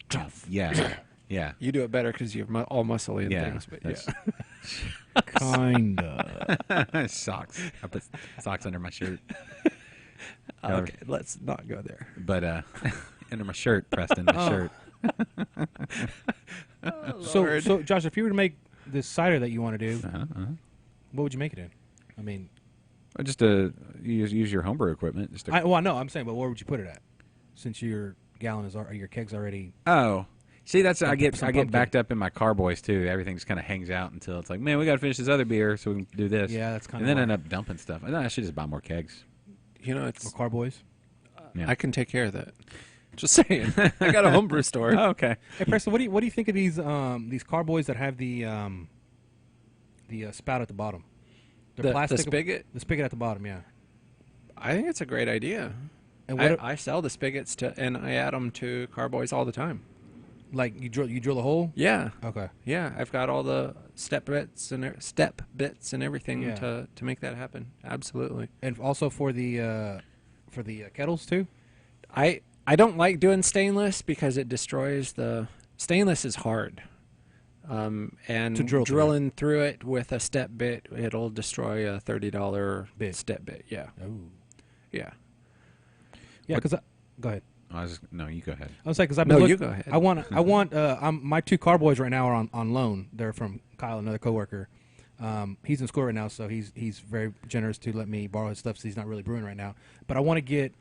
Tough. Yeah, yeah. You do it better because you're all muscly and Yeah, things. But that's- kinda. Socks. I put socks under my shirt. yeah. Okay, let's not go there. But under my shirt, Preston. My shirt. So Josh, if you were to make this cider that you want to do, what would you make it in? I mean, Just use your homebrew equipment. Just I know. I'm saying, but where would you put it at? Since your gallon is or your keg's already. Oh, see, that's I get pumpkin. backed up in my carboys too. Everything just kind of hangs out until it's like, man, we got to finish this other beer so we can do this. Yeah, that's kinda And then why. end up dumping stuff. I should just buy more kegs. You know, Or it's carboys. Yeah. I can take care of that. Just saying. I got a homebrew store. Oh, okay. Hey, Preston, what do you think of these carboys that have the spout at the bottom? They're The plastic. spigot? The spigot at the bottom, yeah. I think it's a great idea. And what I sell the spigots and I add them to carboys all the time. like you drill a hole? Yeah. Okay. Yeah, I've got all the step bits and everything Yeah. to make that happen. Absolutely. And also for the kettles too. I don't like doing stainless because it destroys the stainless is hard. And To drill through. drilling through it with a step bit, it'll destroy a $30 Bit. step bit. Yeah, Oh. yeah. Yeah, What- because go ahead. No, you go ahead. I was like, because I've No, been you go ahead. I want. My 2 carboys right now are on loan. They're from Kyle, another coworker. He's in school right now, so he's very generous to let me borrow his stuff. So he's not really brewing right now. But I want to get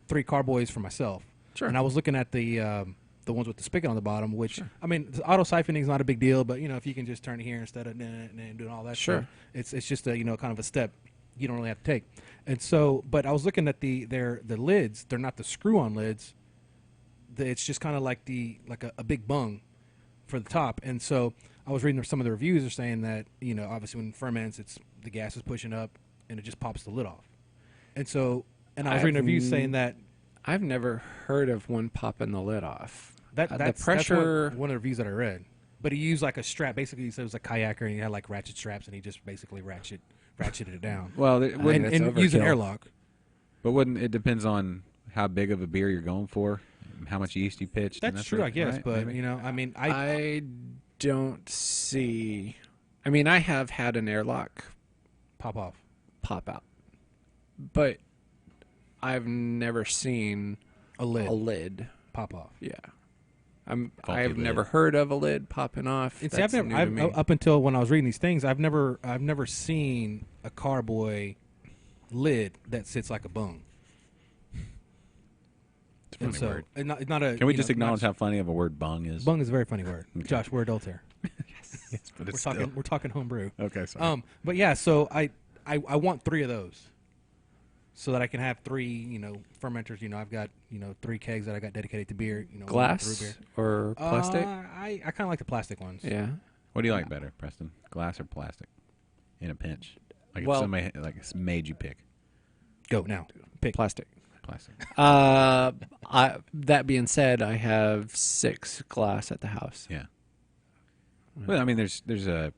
3 carboys for myself. Sure. And I was looking at the ones with the spigot on the bottom, which I mean, the auto siphoning is not a big deal, but if you can just turn it here instead of doing all that, Sure. stuff, it's just a kind of a step you don't really have to take. And so, but I was looking at the lids. They're not the screw-on lids. It's just kind of like a big bung for the top. And so I was reading some of the reviews are saying that obviously when it ferments, the gas is pushing up and it just pops the lid off. And so, and I was reading reviews saying that I've never heard of one popping the lid off. that's the pressure. That's one of the reviews that I read. But he used like a strap. Basically, he said it was a kayaker and he had like ratchet straps and he just basically ratcheted it down. Well, it wouldn't, that's and use an overkill. airlock. but wouldn't it depends on how big of a beer you're going for, how much yeast you pitched. and That's that true, sort I of- guess. right? But Maybe. I mean, I don't see. I mean, I have had an airlock pop off. pop out, but I've never seen A lid. a lid. Pop off. Yeah, Faulty I've lid. never heard of a lid popping off. And see, That's new to me. up until when I was reading these things, I've never seen a carboy lid that sits like a bung. It's a funny word. It's not a. Can we just acknowledge how funny of a word bung is? Bung is a very funny word. Okay. Josh, we're adults here. Yes, but it's We're talking homebrew. Okay, sorry. But yeah, so I want 3 of those, so that I can have 3 fermenters. I've got 3 kegs that I got dedicated to beer. One for root Glass beer. or plastic? I kind of like the plastic ones. Yeah. What do you like better, Preston? Glass or plastic? In a pinch, like Well- if somebody made you pick Go now. Pick. Plastic. plastic. That being said, I have 6 glass at the house. Yeah. Well, I mean, there's a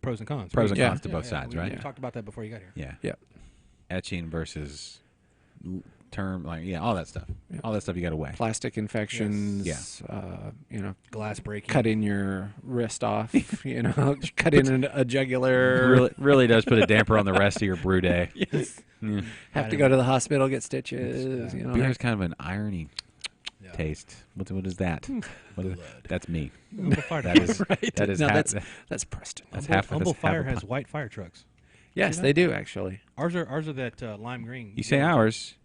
Pros and cons. pros and Yeah. cons to both sides, right? We talked about that before you got here. Yeah. Yeah. Etching versus term, all that stuff. Yeah. All that stuff you got to weigh. Plastic infections. Yes. Glass breaking. Cutting your wrist off. Cutting a jugular. Really does put a damper on the rest of your brew day. Yes. Yeah. Have to go to the hospital, get stitches. Beer has kind of an irony Yeah. taste. What is that? That's me. Humble Fire. That is Right. that is No, half, that's Preston. that's Humble, half. Humble that's half Fire a has pint. white fire trucks. Yes, that? they do actually. Ours are that lime green. You say ours.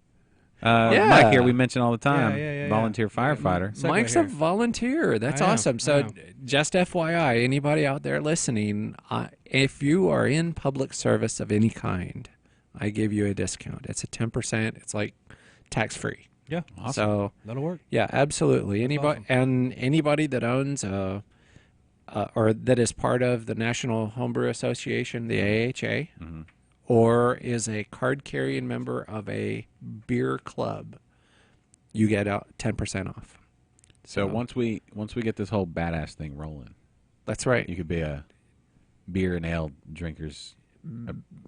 Yeah. Mike here, we mention all the time. Yeah. Volunteer firefighter. Segue Mike's here. a volunteer. That's I am, awesome. I So, am. just FYI, anybody out there listening, if you are in public service of any kind, I give you a discount. It's a 10%. It's like tax free. Yeah, Awesome. So, that'll work. yeah, absolutely. Anybody awesome. and anybody that owns or that is part of the National Homebrew Association, the AHA, Mhm. or is a card-carrying member of a beer club, you get 10% off. So once we get this whole badass thing rolling, That's right. you could be a beer and ale drinkers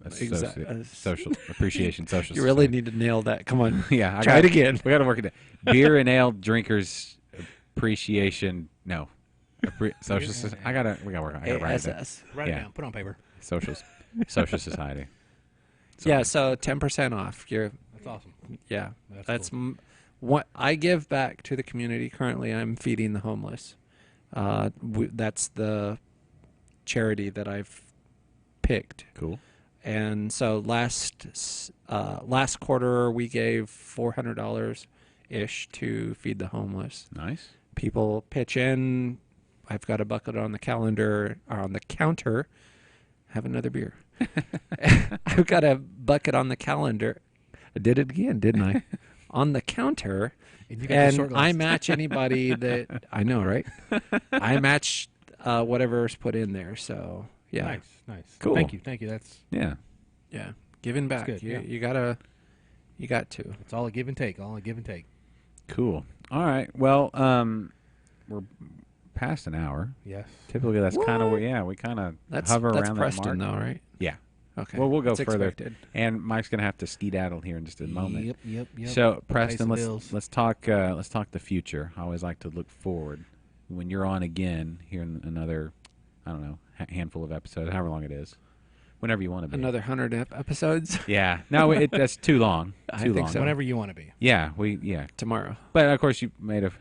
social appreciation social. You really Society. need to nail that. Come on. Yeah, Try it again. We got to work it out. Beer and ale drinkers appreciation. No, social. We got to work on. I got to write it down. ASS. Write Yeah. it down. Put it on paper. Social society. Yeah, so 10% off. That's awesome. Yeah, That's that's what I give back to the community. Currently, I'm feeding the homeless. That's the charity that I've picked. Cool. And so last quarter we gave $400 ish to feed the homeless. Nice. People pitch in. I've got a bucket on the calendar or on the counter. Have another beer. I've got a bucket on the calendar. I did it again, didn't I? On the counter, And you got the short and I glass. match anybody that I know, right? I match whatever's put in there. So yeah, Nice. Cool. Thank you. That's Yeah. yeah, giving back. good, yeah. You got to. it's all a give and take. Cool. All right. Well, we're past an hour. Yes. Typically, that's kind of where we kind of That's hover that's around Preston, that mark. though, right? Yeah. Okay. Well, we'll go That's further. expected. And Mike's gonna have to skedaddle here in just a moment. Yep. So, Pay Preston, some let's bills. let's talk the future. I always like to look forward. When you're on again here in another, I don't know, handful of episodes, however long it is, whenever you want to be. Another 100 episodes Yeah. No, that's too long. I Too think long. so. Whenever you want to be. Yeah. tomorrow. But of course, you made a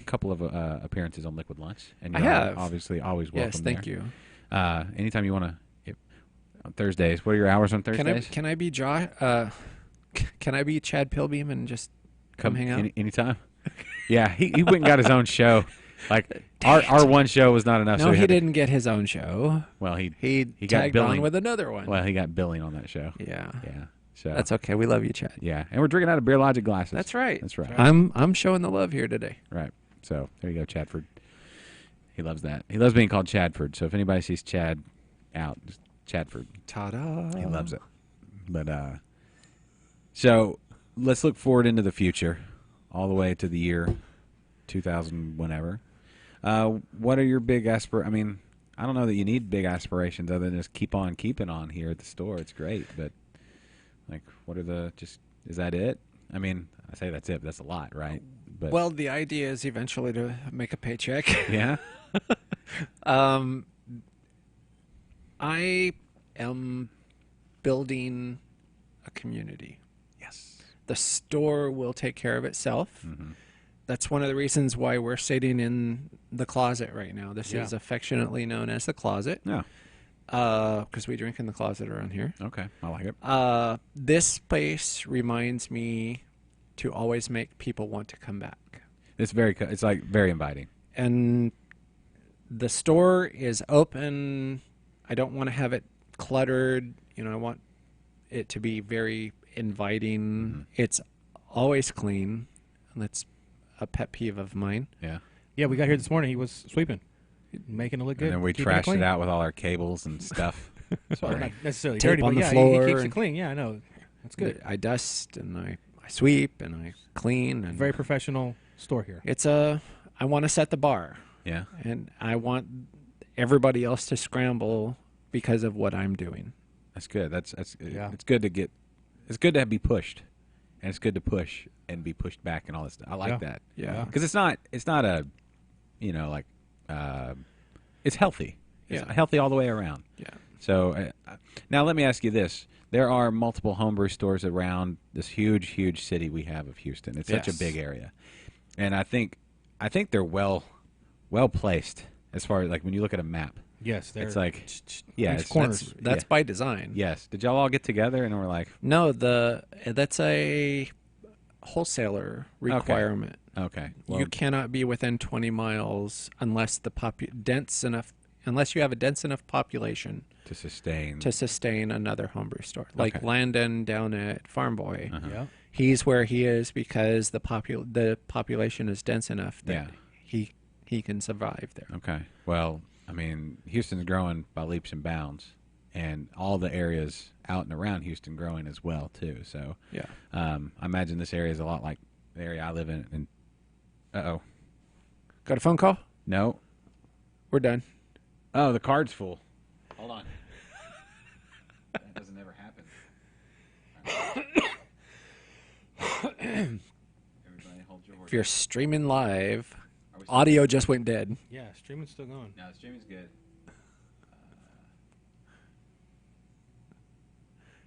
couple of appearances on Liquid Lunch, and I you're have. obviously always welcome. Yes, thank there. you. Anytime you want to. On Thursdays, what are your hours on Thursdays? Can I be can I be Chad Pilbeam and just come hang out? Anytime. Yeah, he went and got his own show. Like our one show was not enough. No, so he had to- didn't get his own show. well, he He got tagged billing. on with another one. Well, he got billing on that show. Yeah. Yeah. So That's okay. We love you, Chad. yeah, and we're drinking out of Beer Logic glasses. That's right. That's right. I'm showing the love here today. Right. So there you go, Chadford. He loves that. He loves being called Chadford. So if anybody sees Chad out, just Chadford. Ta-da. He loves it. But so let's look forward into the future, all the way to the year 2000, whenever. What are your big I mean, I don't know that you need big aspirations other than just keep on keeping on here at the store. It's great, but like, what are is that it? I mean, I say that's it, but that's a lot, right? But Well, the idea is eventually to make a paycheck. yeah, I am building a community. yes, The store will take care of itself. Mhm. That's one of the reasons why we're sitting in the closet right now. This Yeah. is affectionately known as the closet. no, because we drink in the closet around here. Okay, I like it. This space reminds me to always make people want to come back. It's it's like very inviting. And the store is open. I don't want to have it cluttered. You know, I want it to be very inviting. Mm-hmm. It's always clean. And that's a pet peeve of mine. Yeah. Yeah, we got here this morning. He was sweeping, making it look good. And then we keeping trashed clean. it out with all our cables and stuff. Well, Sorry. not necessarily Tape dirty, on but the yeah, floor he keeps it and- clean. Yeah, I know. That's good. I dust and I sweep and I clean. And Very professional store here. I want to set the bar. Yeah. And I want everybody else to scramble because of what I'm doing. That's good. Yeah. It's good to get. It's good to be pushed, and it's good to push and be pushed back and all this stuff. I like Yeah. that. Yeah. Because it's not a, you know, like, it's healthy. It's Yeah. healthy all the way around. Yeah. So now let me ask you this: there are multiple homebrew stores around this huge city we have of Houston. It's such a Yes. big area, and I think they're well placed as far as like when you look at a map. Yes, they're It's like, yeah, each it's corners. That's yeah. by design. Yes. Did y'all all get together and we're like, No, that's a wholesaler requirement. okay, You cannot be within 20 miles unless unless you have a dense enough population to sustain. to sustain another homebrew store. Like Okay. Landon down at Farm Boy. Uh-huh. Yeah. He's where he is because the population is dense enough that he can survive there. Okay. Well, I mean, Houston's growing by leaps and bounds, and all the areas out and around Houston growing as well too. So, Yeah. I imagine this area is a lot like the area I live in. And Got a phone call? no, We're done. oh, the card's full. Hold on. That doesn't ever happen. Everybody, hold your If horses. you're streaming live, Are we still- audio just went dead. Yeah, streaming's still going. No, the streaming's good.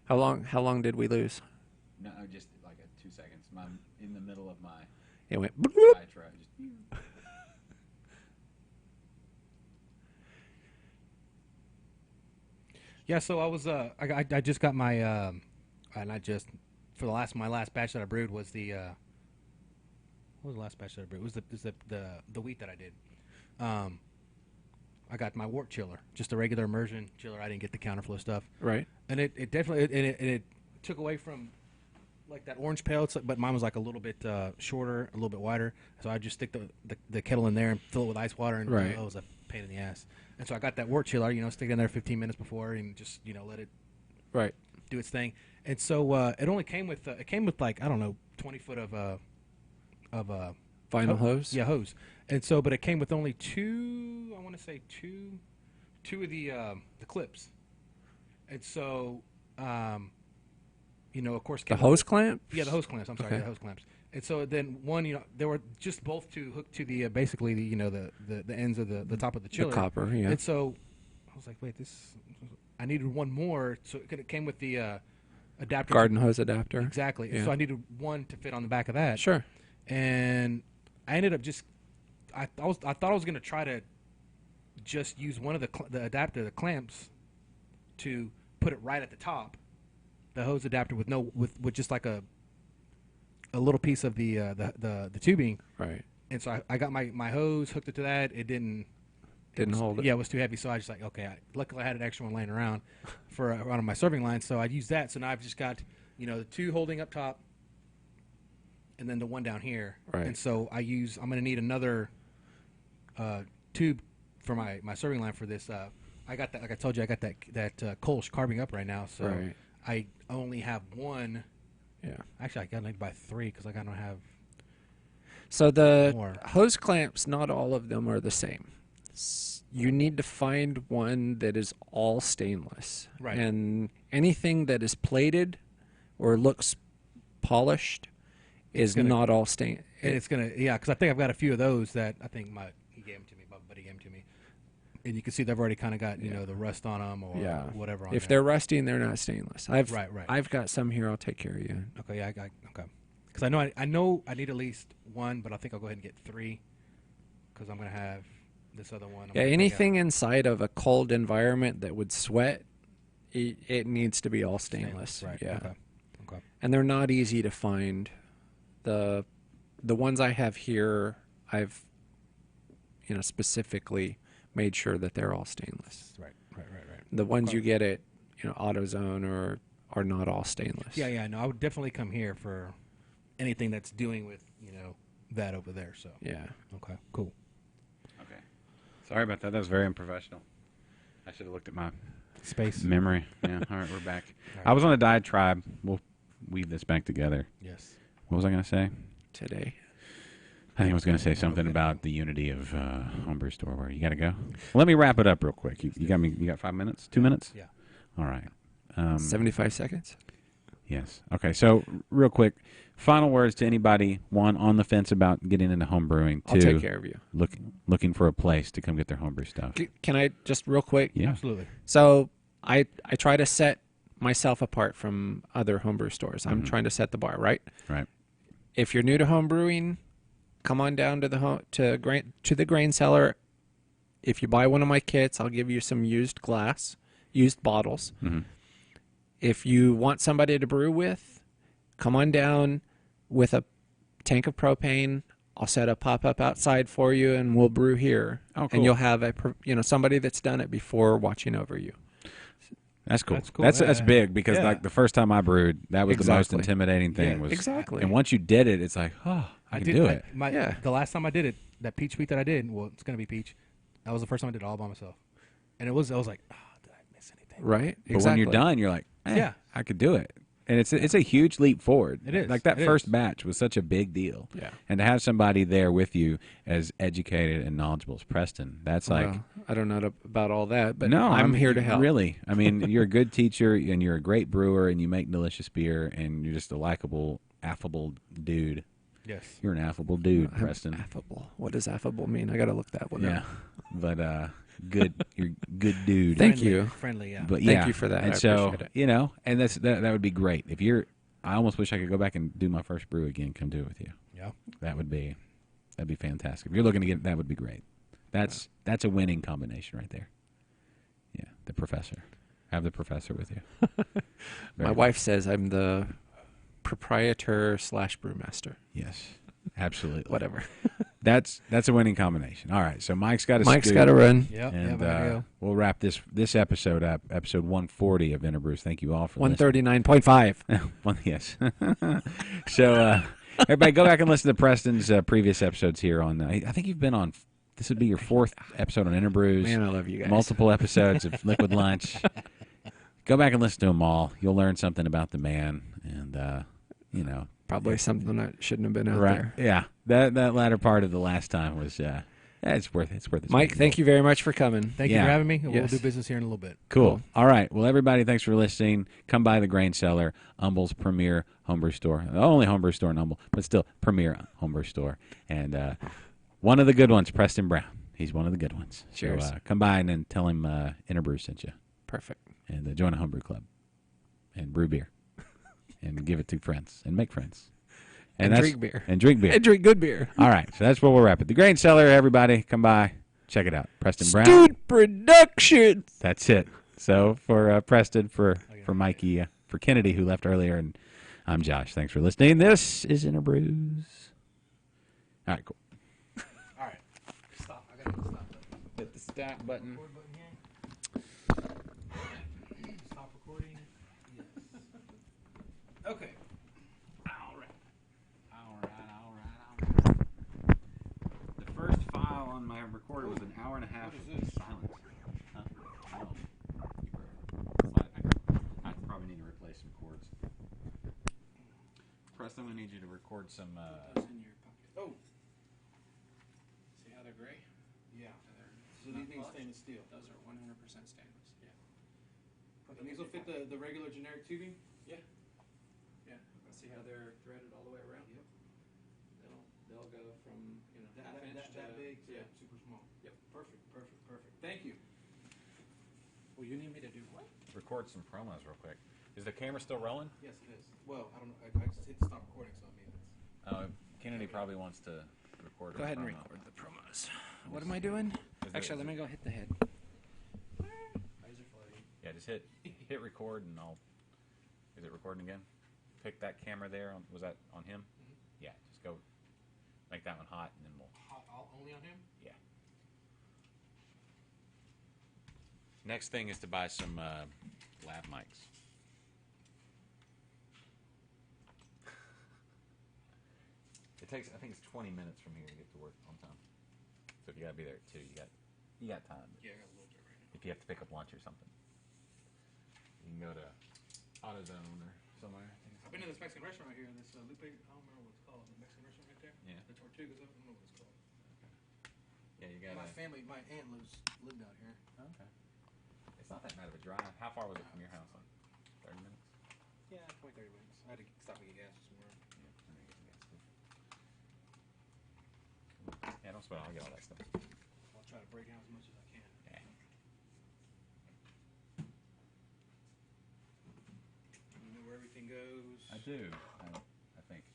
How long did we lose? No, just like 2 seconds. I'm in the middle of my It went. diatribe. Just Yeah, so I was I just got my and I just for my last batch that I brewed was the what was the last batch that I brewed? It was the wheat that I did. I got my wort chiller, just a regular immersion chiller. I didn't get the counterflow stuff. Right. And it definitely it took away from like that orange pale, but mine was like a little bit shorter, a little bit wider. So I just stick the kettle in there and fill it with ice water, and Right. it was a pain in the ass. And so I got that wort chiller, stick it in there 15 minutes before, and just let it Right. do its thing. And so it only came with like I don't know 20 foot of Vinyl hose. yeah, hose. And so, but it came with only two. I want to say two of the clips. And so, of course, The hose clamp. Yeah, the hose clamps. I'm sorry, Okay. the hose clamps. And so then one, they were just both to hook to the basically the ends of the top of the chiller. copper, yeah. And so I was like, wait, I needed one more, so it came with the adapter. Garden hose adapter. Exactly. Yeah. So I needed one to fit on the back of that. Sure. And I ended up I thought I was gonna try to just use one of the adapter, the clamps, to put it right at the top, the hose adapter with just like a little piece of the tubing. Right. And so I got my hose, hooked it to that. It didn't Hold it. Yeah, it was too heavy. So I was just like, okay. Luckily, I had an extra one laying around for on my serving line. So I used that. So now I've just got the two holding up top, and then the one down here. Right. And so I'm going to need another tube for my serving line for this. I got that. Like I told you, I got that Kolsch carving up right now. So Right. I only have one. Yeah. Actually, I got to buy three because I don't have. So the More. hose clamps, not all of them are the same. You need to find one that is all stainless. Right. And anything that is plated or looks polished is gonna- not all stained. And it's gonna, because I think I've got a few of those that I think he gave them to me, my buddy gave them to me, and you can see they've already kind of got the rust on them or Yeah. whatever. On If there. they're rusty, they're not stainless. Right. Right. I've got some here. I'll take care of you. Okay, yeah, okay, because I know I need at least one, but I think I'll go ahead and get three, because I'm gonna have this other one. I'm Yeah, gonna take anything inside of a cold environment that would sweat, it needs to be all out. stainless. Right. Yeah. Okay. And they're not easy to find. The ones I have here, I've specifically made sure that they're all stainless. Right. The ones you get at AutoZone are not all stainless. Yeah. No, I would definitely come here for anything that's dealing with that over there. So Yeah. okay, cool. Okay. Sorry about that. That was very unprofessional. I should have looked at my Space. memory. Yeah. All right, we're back. All right. I was on a diatribe. We'll weave this back together. Yes. What was I going to say? Today. I think I was going to say something about the unity of Homebrew Store. Where you got to go. Well, let me wrap it up real quick. You got me. You got 5 minutes? 2 minutes? Yeah. All right. 75 seconds. Yes. Okay. So real quick, final words to anybody: one, on the fence about getting into home brewing. Two, I'll take care of you. looking for a place to come get their homebrew stuff. Can I just real quick? Yeah. Absolutely. So I try to set myself apart from other homebrew stores. I'm trying to set the bar, right? Right. If you're new to home brewing, come on down to the grain cellar. If you buy one of my kits, I'll give you some used bottles. Mm-hmm. If you want somebody to brew with, come on down with a tank of propane. I'll set a pop-up outside for you, and we'll brew here. Oh, cool. And you'll have somebody that's done it before watching over you. That's cool. That's cool. That's Yeah. big because Yeah. like the first time I brewed, that was the most Exactly. intimidating thing. Yeah, was exactly. And once you did it, it's like, oh, I can do it. Yeah. The last time I did it, that peach wheat that I did, well, it's gonna be peach. That was the first time I did it all by myself, and I was like, did I miss anything? Right? But when you're done, you're like, Yeah. I could do it. And it's a huge leap forward. It is. Like that It first is. batch was such a big deal. Yeah. And to have somebody there with you as educated and knowledgeable as Preston, that's like, Well, I don't know about all that, but no, I'm here to help. Really. I mean, you're a good teacher and you're a great brewer and you make delicious beer and you're just a likable, affable dude. Yes. You're an affable dude, I'm Preston. affable. What does affable mean? I got to look that one Yeah. up. But good, you're a good dude. Thank Friendly, you. Friendly, yeah. But Thank yeah, you for that. And I so, appreciate it. and that would be great. I almost wish I could go back and do my first brew again. Come do it with you. Yeah. That'd be fantastic. If you're looking to get, that would be great. That's a winning combination right there. Yeah, the professor. Have the professor with you. My Very wife says I'm the proprietor / brewmaster. Yes, absolutely. Whatever. That's a winning combination. All right, so Mike's got to Mike's got to run. Yep. and Yeah. we'll wrap this episode up. Episode 140 of Interbrews. Thank you all for listening. 139.5. Well, yes. So everybody, go back and listen to Preston's previous episodes here on. I think you've been on. This would be your 4th episode on Interbrews. Man, I love you guys. Multiple episodes of Liquid Lunch. Go back and listen to them all. You'll learn something about the man, and Probably something that shouldn't have been out right. there. Yeah, that latter part of the last time was. It's worth it. Mike, thank you very much for coming. Thank you Yeah. for having me. We'll Yes. do business here in a little bit. Cool. All right. Well, everybody, thanks for listening. Come by the Grain Cellar, Humble's premier homebrew store. The only homebrew store in Humble, but still premier homebrew store. And one of the good ones, Preston Brown. He's one of the good ones. Cheers. So come by and then tell him Interbrew sent you. Perfect. And join a homebrew club. And brew beer. And give it to friends. And make friends. And that's- drink beer. And drink beer. And drink good beer. All right. So that's where we'll wrap it. The Grain Cellar, everybody, come by. Check it out. Preston Brown. Dude Production. That's it. So for Preston, for Mikey, for Kennedy, who left earlier, and I'm Josh. Thanks for listening. This is Interbrews. All right, cool. All right. Stop. I gotta stop. Hit the stop button. Record button here. Stop recording. Yes. Okay. All right. The first file on my recorder was an hour and a half of silence. Huh? Oh. I probably need to replace some chords. Preston, we need you to record some. Those in your pocket. Oh. See how they're gray? Yeah. So these need stainless steel. Those are 100% stainless. Yeah. And these will fit the regular generic tubing? Yeah. See how they're threaded all the way around? Yep. They'll go from half inch to that big to yeah. super small. Yep. Perfect. Thank you. Well, you need me to do what? Record some promos real quick. Is the camera still rolling? Yes, it is. Well, I don't know. I just hit stop recording, so I mean it's. Kennedy probably wants to record. Go ahead and record the promos. What am I doing? Is Actually, let me go hit the head. Yeah, just hit record and I'll. Is it recording again? Pick that camera there. Was that on him? Mhm. Yeah, just go make that one hot and then we'll. Only on him? Yeah. Next thing is to buy some lav mics. It takes, I think it's 20 minutes from here to get to work on time. So if you gotta be there at 2, you got time. Yeah, I got a little bit right now. If you have to pick up lunch or something, you can go to AutoZone or somewhere. I've been to this Mexican restaurant right here, this Lupe, I don't remember what it's called, the Mexican restaurant right there. Yeah. The Tortugas, I don't know what it's called. Yeah, you got. My family, my aunt lived out here. Okay. It's not that bad of a drive. How far was it from your house? Like 30 minutes? Yeah, 20, 30 minutes. I had to stop and get gas this morning. Yeah, I think it's against it. Yeah, don't sweat. I'll get all that stuff. I'll try to break down as much as I can. Yeah. You know where everything goes. I do. I think.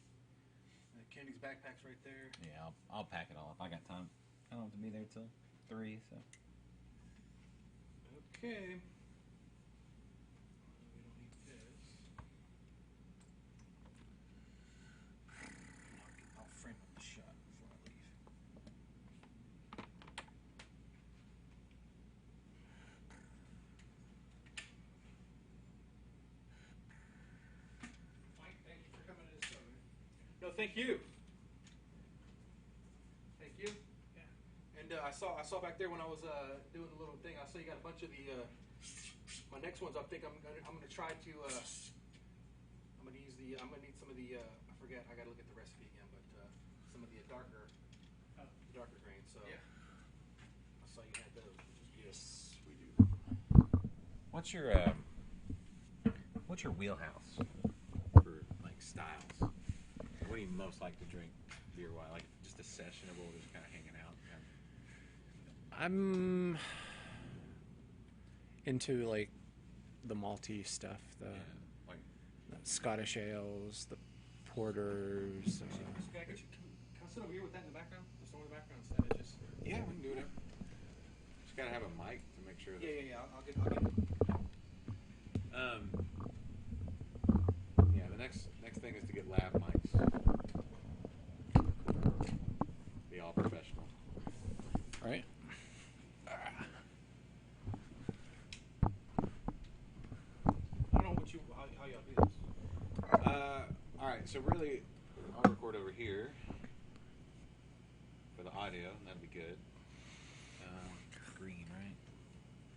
Kennedy's backpack's right there. Yeah, I'll pack it all if I got time. I don't have to be there till 3, so. Okay. We don't need this. I'll frame up the shot before I leave. Mike, thank you for coming to this show. No, thank you. Thank you. Yeah. And I saw back there when I was doing the little thing. I saw you got a bunch of the. My next ones, I think I'm gonna try to. I'm gonna need some of the. I forget. I gotta look at the recipe again, but some of the darker grains. So. Yeah. I saw you had those. Yes, we do. What's your wheelhouse for like styles? What do you most like to drink beer wise? Like just a sessionable, just kind of hanging out. I'm into like the malty stuff, the Like Scottish ales, the porters. Can I sit over here with that in the background? Just over the background instead of just. yeah, we can do whatever. Just gotta have a mic to make sure. That, Yeah. I'll get it. Yeah, the next thing is to get lav mics. Be all professional. Right. I don't know how y'all do this. All right, so really, I'll record over here for the audio, and that'll be good. Green, right?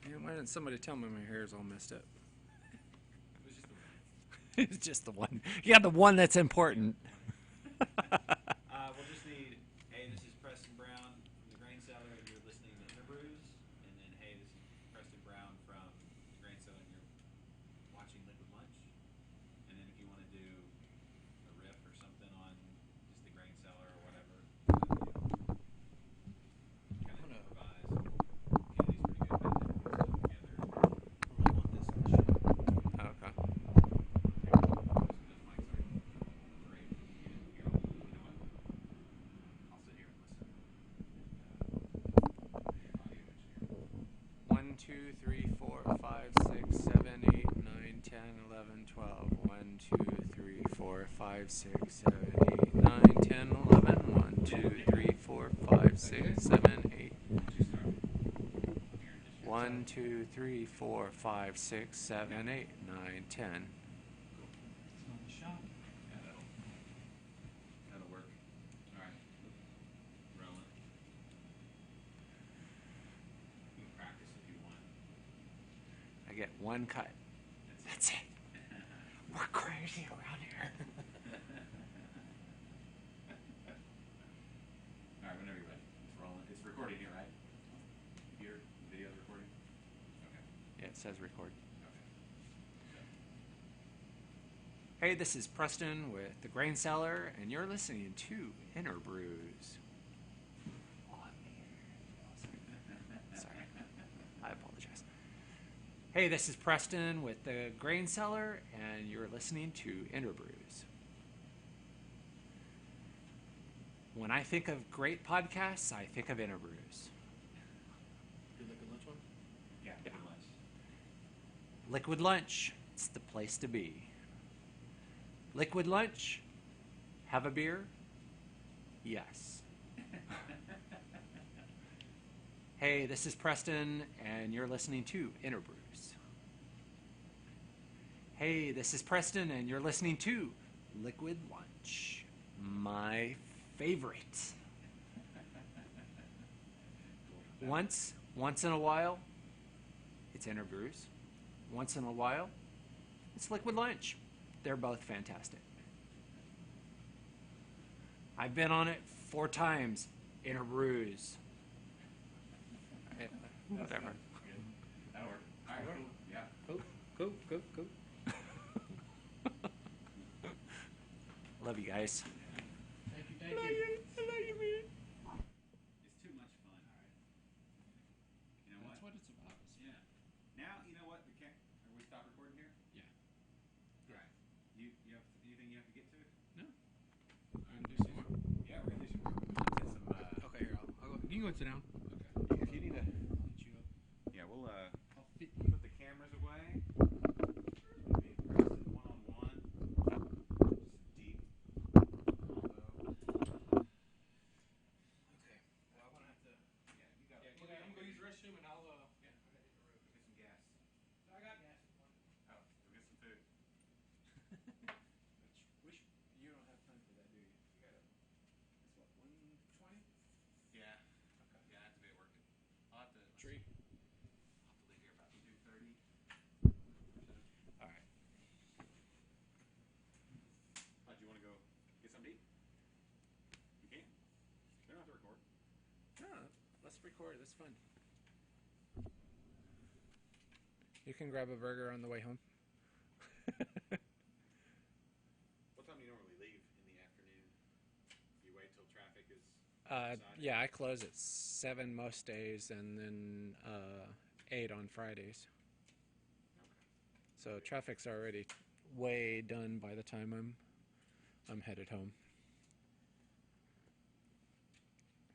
And why didn't somebody tell me my hair is all messed up? It was just the It's just the one. Yeah, the one that's important. We'll just need, hey, this is Preston Brown from the Grain Cellar, and you're listening to Interbrews. And then, hey, this is Preston Brown from the Grain Cellar, and you're watching Liquid Lunch. And then if you want to do a riff or something on just the Grain Cellar or whatever, kind of improvise. Kennedy's pretty good about that stuff together. I want this on the show. Okay. Those mics are great. You know what? I'll sit here and listen. Audio engineer. 1, 2, 3, 4, 5, 6, 7, 8, 9, 10, 11, 12. 1, 2, 3, 4, 5, 6, 7, 8, 9, 10, 11. 1, 2, 3, 4, 5, 6, 7, 8. 1, 2, 3, 4, 5, 6, 7, 8, 9, 10. On the shop. Yeah, that'll work. All right, rolling. You can practice if you want. I get one cut. That's it. We're crazy around here. All right, whenever you're ready. It's rolling. It's recording here, right? Computer, video's recording. Okay. Yeah, it says record. Okay. Hey, this is Preston with the Grain Cellar, and you're listening to Interbrews. Sorry. I apologize. Hey, this is Preston with the Grain Cellar, and you're listening to Interbrews. When I think of great podcasts, I think of Interbrews. Liquid Lunch, it's the place to be. Liquid Lunch, have a beer? Yes. Hey, this is Preston, and you're listening to Interbrews. Hey, this is Preston, and you're listening to Liquid Lunch, my favorite. Once in a while, it's Interbrews. Once in a while, it's Liquid Lunch. They're both fantastic. I've been on it 4 times. Interbrews. Whatever. That'll work. All right, cool. Yeah. Cool. Love you guys. Thank you. I love you, man. It's too much fun. All right. You know That's what? what it's about. Yeah. Now you know what? We can't. Are we stop recording here? Yeah. All right. You have anything you have to get to? No. I'm do some more. Yeah, we're gonna do some. Get some. Okay, here. I'll go. You can go and sit down. Okay. If you need to. I'll let you up. Yeah, we'll I'll fit you. put the cameras away. Maybe Preston one-on-one. Just deep. Okay. Well, I'm gonna have to. Yeah, you got Yeah, it. I'm gonna use the restroom and I'll. Yeah. I gotta hit the road. Get some gas. I got gas. Oh, we'll get some food. Which you don't have time for that, do you? You got it. It's what 1:20? Yeah. Okay. Yeah, I have to be at work. I'll have to. Tree. I'll have to leave here about 2:30. All right. Do you want to go get something to eat? You can. You don't have to record. No, let's record. That's fun. You can grab a burger on the way home. What time do you normally leave in the afternoon? You wait till traffic is subsided? Yeah, I close at 7 most days, and then 8 on Fridays. Okay. So traffic's already way done by the time I'm headed home.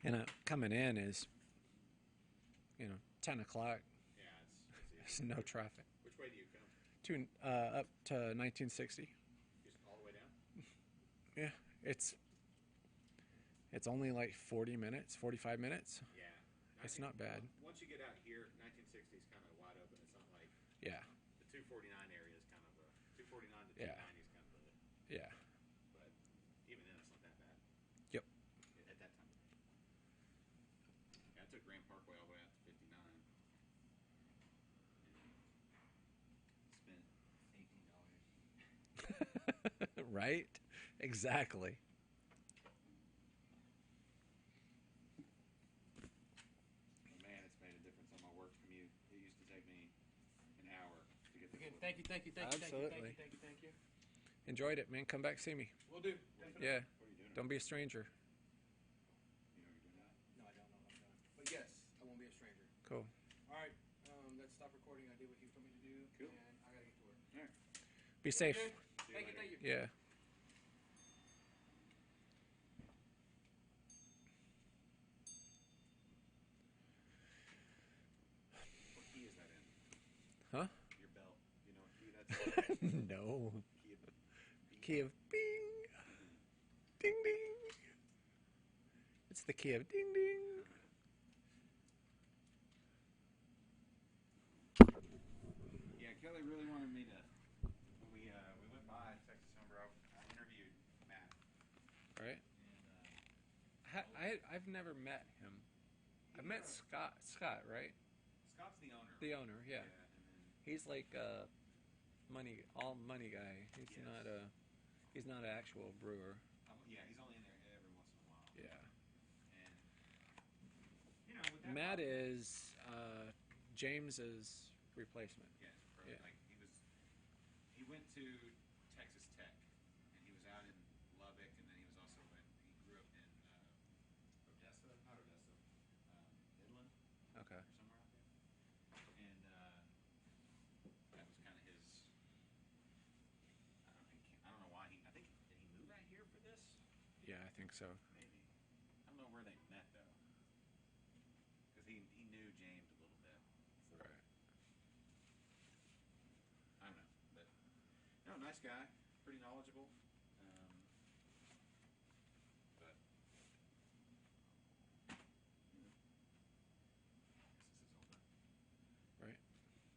And coming in is, 10 o'clock. Yeah, There's no traffic. Which way do you come? Up to 1960. Just all the way down? Yeah, it's only like 40 minutes, 45 minutes. Yeah. It's not bad. Once you get out here, 1960 is kind of wide open. It's not like Yeah, the 249 area is kind of a 249 to Yeah. 290 is kind of a, yeah. but even then it's not that bad Yep. at that time. Yeah, I took Grand Parkway all the way out to 59. Spent $18. Right? Exactly. But man, it's made a difference on my work commute. It used to take me an hour to get to Again, Fort thank you. Absolutely. Thank you. Enjoyed it, man. Come back, see me. We'll do. Definitely. Yeah. What are you doing? Don't be a stranger. You know what you're doing now? No, I don't know what I'm doing. But yes, I won't be a stranger. Cool. All right. Let's stop recording. I did what you told me to do. Cool. And I gotta get to work. All right. Be safe. Okay. See you later. Thank you. Yeah. What key is that in? Huh? Your belt. You know what key that's in? No. Key of Key of bing. Ding ding. It's the key of ding ding. Yeah, Kelly really wanted me to. When we went by Texas Homebrew, I interviewed Matt. Right? And I've never met him. I've met Scott. Scott, right? Scott's the owner. The owner, yeah. And then He's like a money guy. He's Yes. he's not an actual brewer. yeah, he's only in there every once in a while. Yeah. And with that Matt is James's replacement. Yeah, Yeah. like he went to Texas Tech, and he was out in Lubbock, and then he grew up in Odessa, not Odessa, Midland, Okay. or somewhere out there, and that was kind of his. I don't know why I think did he move out here for this? Yeah, I think so. Maybe. I don't know where they met though, because he knew James a little bit. Right. nice guy, pretty knowledgeable.